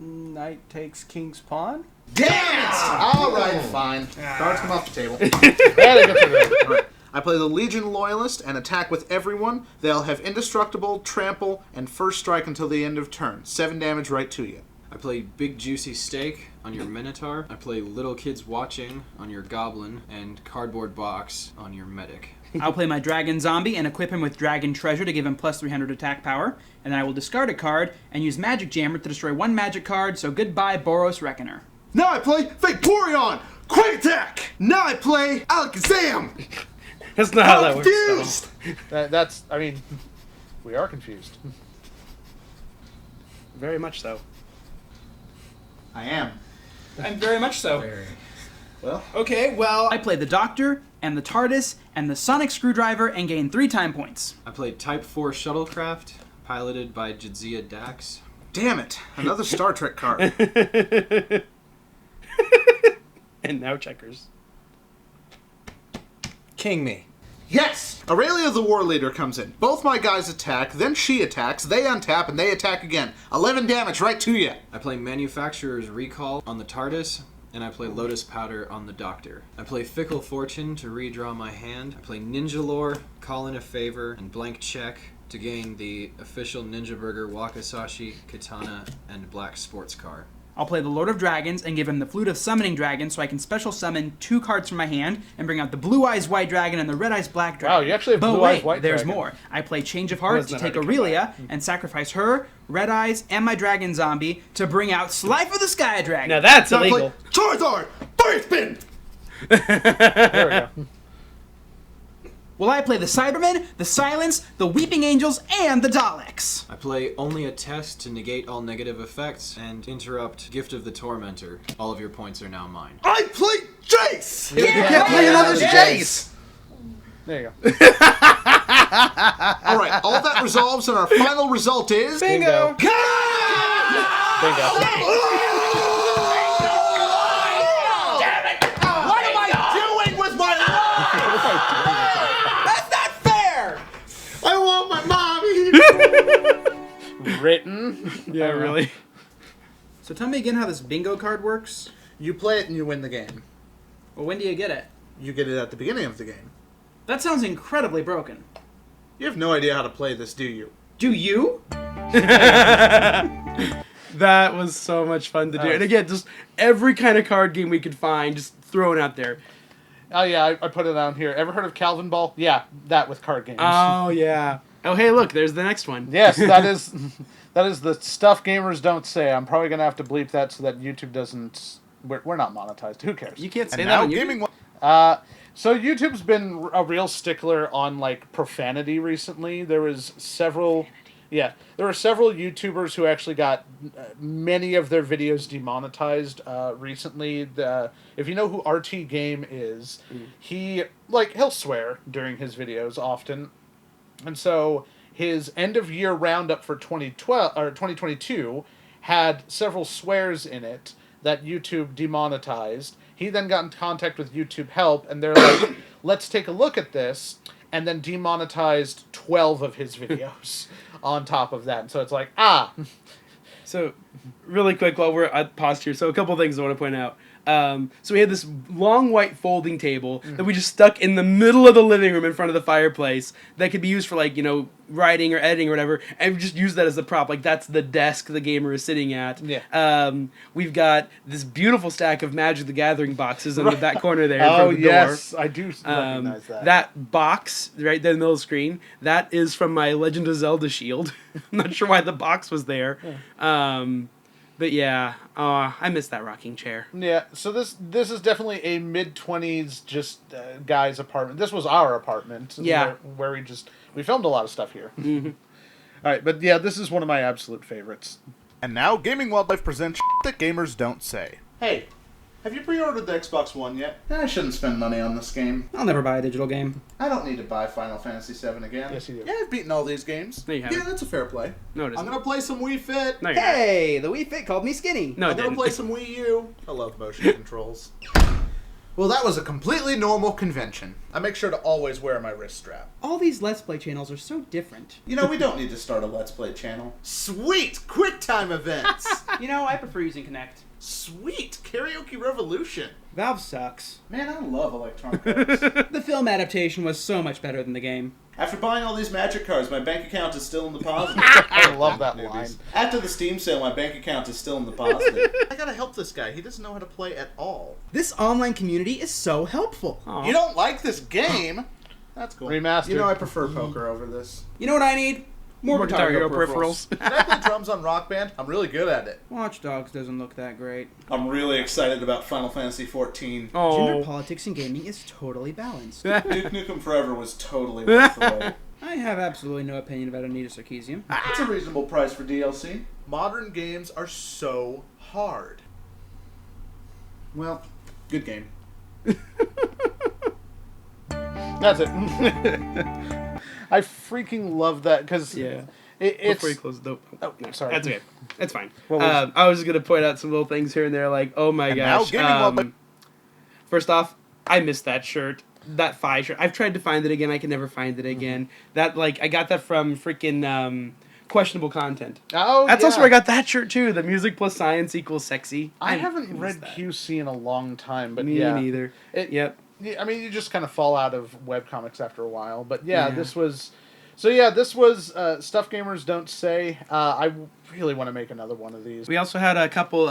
Knight takes King's Pawn? Dance! Alright, fine. Cards come off the table. Right. I play the Legion Loyalist and attack with everyone. They'll have Indestructible, Trample, and First Strike until the end of turn. 7 damage right to you. I play Big Juicy Steak on your Minotaur. I play Little Kids Watching on your Goblin, and Cardboard Box on your Medic. I'll play my Dragon Zombie and equip him with Dragon Treasure to give him plus 300 attack power, and then I will discard a card and use Magic Jammer to destroy 1 magic card, so goodbye Boros Reckoner. Now I play Vaporeon! Quick Attack! Now I play Alakazam! That's not how that works. That's, I mean, we are confused. Very much so. I am. And very much so. Well. Okay, well, I play the Doctor, and the TARDIS, and the Sonic Screwdriver, and gain 3 time points. I played Type 4 Shuttlecraft, piloted by Jadzia Dax. Damn it. Another Star Trek card. And now checkers. King me. Yes! Aurelia the War Leader comes in. Both my guys attack, then she attacks, they untap, and they attack again. 11 damage right to you. I play Manufacturer's Recall on the TARDIS, and I play Lotus Powder on the Doctor. I play Fickle Fortune to redraw my hand. I play Ninja Lore, Call in a Favor, and Blank Check to gain the official Ninja Burger Wakasashi, Katana, and Black Sports Car. I'll play the Lord of Dragons and give him the Flute of Summoning Dragon so I can special summon 2 cards from my hand and bring out the Blue Eyes White Dragon and the Red Eyes Black Dragon. Wow, you actually have Blue Eyes White there's Dragon. more. I play Change of Heart to Wasn't take hard to come Aurelia and sacrifice her, Red Eyes, and my Dragon Zombie to bring out Slife of the Sky Dragon. Now that's Now I illegal. play Charizard! Fire Spin! There we go. Will I play the Cybermen, the Silence, the Weeping Angels, and the Daleks? I play Only a Test to negate all negative effects and interrupt Gift of the Tormentor. All of your points are now mine. I play Jace! You can't play another Jace! There you go. Alright, all that resolves, and our final result is... Bingo. Bingo. What am I doing with my life? That's not fair! I want my mommy! Written. Yeah, really. So tell me again how this bingo card works. You play it and you win the game. Well, when do you get it? You get it at the beginning of the game. That sounds incredibly broken. You have no idea how to play this, do you? Do you? That was so much fun to do. And again, just every kind of card game we could find, just thrown out there. Oh, yeah, I put it down here. Ever heard of Calvin Ball? Yeah, that with card games. Oh, yeah. Oh, hey, look, there's the next one. Yes, that is the stuff gamers don't say. I'm probably going to have to bleep that so that YouTube doesn't... We're not monetized. Who cares? You can't say And that now on gaming... So YouTube's been a real stickler on, like, profanity recently. There was several... Yeah, there were several YouTubers who actually got many of their videos demonetized recently. If you know who RT Game is, he'll swear during his videos often. And so his end of year roundup for 2022 had several swears in it that YouTube demonetized. He then got in contact with YouTube Help, and they're like, let's take a look at this, and then demonetized 12 of his videos on top of that. And so it's like, So, really quick while we're at paused here, so a couple things I want to point out. So we had this long white folding table that we just stuck in the middle of the living room in front of the fireplace that could be used for, like, writing or editing or whatever, and we just use that as a prop. Like, that's the desk the gamer is sitting at. Yeah. We've got this beautiful stack of Magic the Gathering boxes in the back corner there. Oh, the yes, I do recognize that. That box right there in the middle of the screen, that is from my Legend of Zelda shield. I'm not sure why the box was there. But yeah, I miss that rocking chair. Yeah, so this is definitely a mid-20s just guy's apartment. This was our apartment. Yeah. Where we filmed a lot of stuff here. Mm-hmm. All right, but yeah, this is one of my absolute favorites. And now, Gaming Wildlife presents that gamers don't say. Hey, have you pre-ordered the Xbox One yet? I shouldn't spend money on this game. I'll never buy a digital game. I don't need to buy Final Fantasy VII again. Yes, you do. Yeah, I've beaten all these games. No, you haven't. Yeah, that's a fair play. No, it isn't. I'm gonna play some Wii Fit. No, you're not. Hey, the Wii Fit called me skinny. No, it I'm gonna didn't. play some Wii U. I love motion controls. Well, that was a completely normal convention. I make sure to always wear my wrist strap. All these Let's Play channels are so different. You know, we don't need to start a Let's Play channel. Sweet! QuickTime events! You know, I prefer using Kinect. Sweet! Karaoke Revolution! Valve sucks. Man, I love Electronic Arts. The film adaptation was so much better than the game. After buying all these Magic cards, my bank account is still in the positive. I love that line. After the Steam sale, my bank account is still in the positive. I gotta help this guy. He doesn't know how to play at all. This online community is so helpful. You don't like this game? That's cool. Remastered. You know, I prefer poker over this. You know what I need? More Guitar Hero peripherals. Can I play drums on Rock Band? I'm really good at it. Watch Dogs doesn't look that great. I'm really excited about Final Fantasy XIV. Gender politics in gaming is totally balanced. Duke Nukem Forever was totally worth the wait. I have absolutely no opinion about Anita Sarkeesian. It's a reasonable price for DLC. Modern games are so hard. Well, good game. That's it. I freaking love that because it's Before you close the door. Oh, no, sorry. That's okay. That's fine. What was- I was just going to point out some little things here and there, like, oh my And now gosh. Gaming Wildlife- First off, I missed that shirt. That Fi shirt. I've tried to find it again. I can never find it again. That, like, I got that from freaking Questionable Content. Oh, That's yeah. also where I got that shirt, too. The music plus science equals sexy. I haven't read QC in a long time, but Me yeah. neither. Yep. I mean, you just kind of fall out of webcomics after a while, but yeah, Yeah. this was. So yeah, this was Stuff Gamers Don't Say. I really want to make another one of these. We also had a couple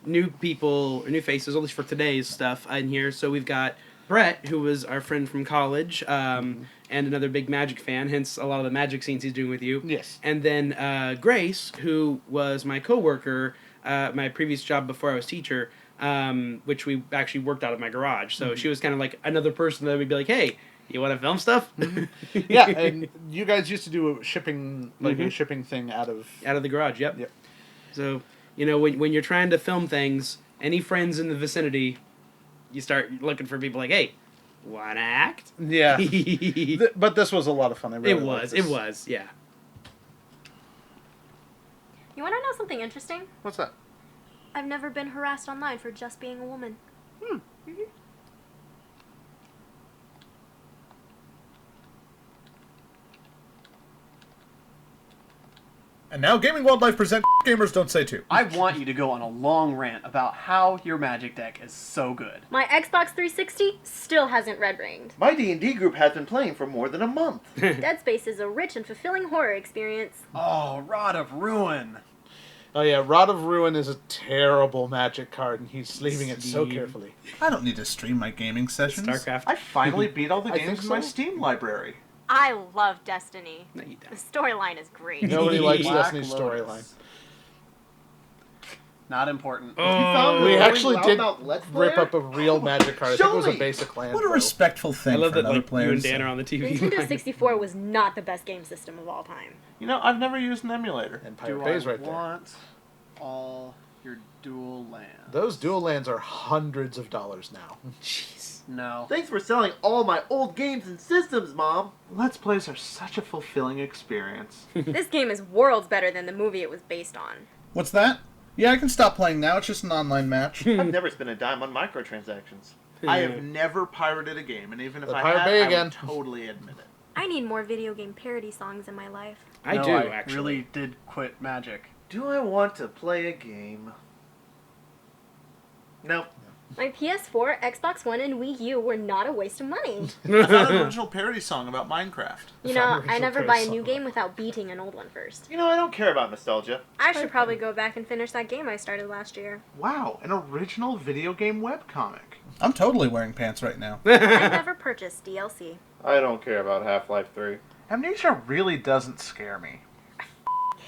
new people, or new faces, at least for today's stuff in here. So we've got Brett, who was our friend from college, and another big Magic fan, hence a lot of the Magic scenes he's doing with you. Yes. And then Grace, who was my coworker, my previous job before I was teacher, which we actually worked out of my garage. So she was kind of like another person that would be like, hey, you want to film stuff? Yeah, and you guys used to do a shipping, a shipping thing out of the garage. Yep. Yep. So, you know, when you're trying to film things, any friends in the vicinity, you start looking for people like, hey, wanna act? Yeah. But this was a lot of fun. I really liked this. It was, yeah. You want to know something interesting? What's that? I've never been harassed online for just being a woman. And now Gaming Wildlife presents Gamers Don't Say Too. I want you to go on a long rant about how your Magic deck is so good. My Xbox 360 still hasn't red ringed. My D&D group has been playing for more than a month. Dead Space is a rich and fulfilling horror experience. Oh, Rod of Ruin. Oh yeah, Rod of Ruin is a terrible Magic card, and he's sleeving it so carefully. I don't need to stream my gaming sessions. StarCraft. I finally beat all the I games think in my so. Steam library. I love Destiny. No, you don't. The storyline is great. Nobody likes Black Destiny's Lotus. storyline. Not important. We actually did rip up a real Magic card. I think it was a basic land. What a respectful thing I love for that other like players. you and Dan are on the TV. Nintendo 64 was not the best game system of all time. You know, I've never used an emulator. And Pirate Do Bay's I right there. want all your dual lands? Those dual lands are hundreds of dollars now. Jeez. No. Thanks for selling all my old games and systems, Mom. Let's Plays are such a fulfilling experience. This game is worlds better than the movie it was based on. What's that? Yeah, I can stop playing now. It's just an online match. I've never spent a dime on microtransactions. I have never pirated a game, and even if The I Pirate have, Bay I again. would totally admit it. I need more video game parody songs in my life. I No, do, I actually. really did quit Magic. Do I want to play a game? No. My PS4, Xbox One, and Wii U were not a waste of money. I found an original parody song about Minecraft. You know, I never buy a new game without beating an old one first. You know, I don't care about nostalgia. I should probably go back and finish that game I started last year. Wow, an original video game webcomic. I'm totally wearing pants right now. I never purchased DLC. I don't care about Half-Life 3. Amnesia really doesn't scare me.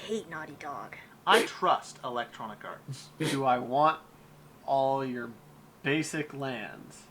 Hate Naughty Dog. I trust Electronic Arts. Do I want all your basic lands?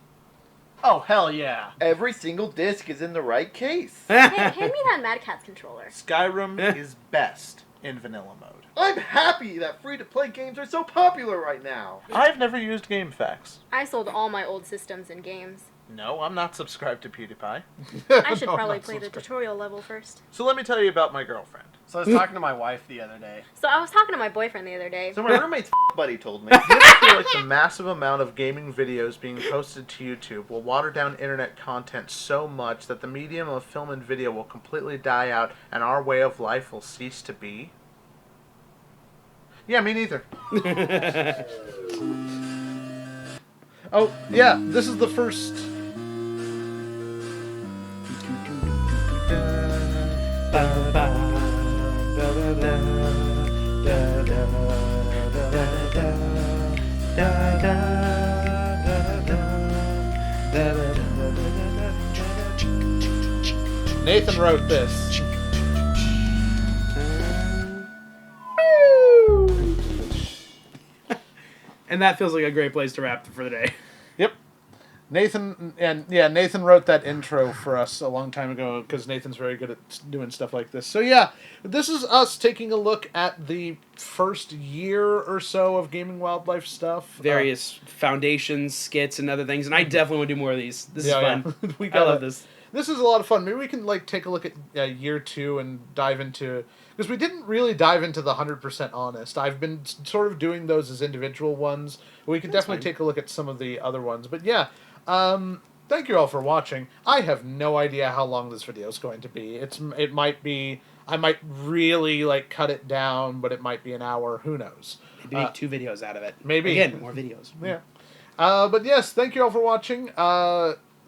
Oh, hell yeah. Every single disc is in the right case. Hey, hand me that Mad Catz controller. Skyrim is best in vanilla mode. I'm happy that free-to-play games are so popular right now. I've never used GameFAQs. I sold all my old systems and games. No, I'm not subscribed to PewDiePie. I should probably play the tutorial level first. So let me tell you about my girlfriend. So I was talking to my wife the other day. So I was talking to my boyfriend the other day. So my roommate's buddy told me. Do you ever feel like the massive amount of gaming videos being posted to YouTube will water down internet content so much that the medium of film and video will completely die out and our way of life will cease to be? Yeah, me neither. Oh, yeah, this is the first... Nathan wrote this. And that feels like a great place to wrap for the day. Yep. Nathan wrote that intro for us a long time ago because Nathan's very good at doing stuff like this. So yeah, this is us taking a look at the first year or so of Gaming Wildlife stuff. Various foundations, skits, and other things. And I definitely want to do more of these. This is fun. Yeah. I love this. This is a lot of fun. Maybe we can take a look at year 2 and dive into... Because we didn't really dive into the 100% honest. I've been sort of doing those as individual ones. We can definitely take a look at some of the other ones. But yeah, thank you all for watching. I have no idea how long this video is going to be. It might be... I might really cut it down, but it might be an hour. Who knows? Maybe make 2 videos out of it. Maybe. Again, more videos. Yeah. But yes, thank you all for watching.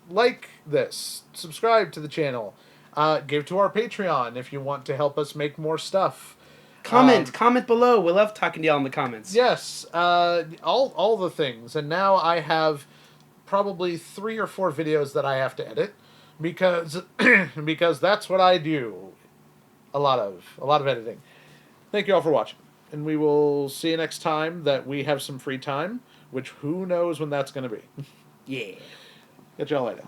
Like this. Subscribe to the channel. Give to our Patreon if you want to help us make more stuff. Comment below. We love talking to y'all in the comments. Yes, all the things. And now I have probably 3 or 4 videos that I have to edit because because that's what I do. A lot of editing. Thank you all for watching, and we will see you next time that we have some free time, which who knows when that's going to be. Yeah. Catch y'all later.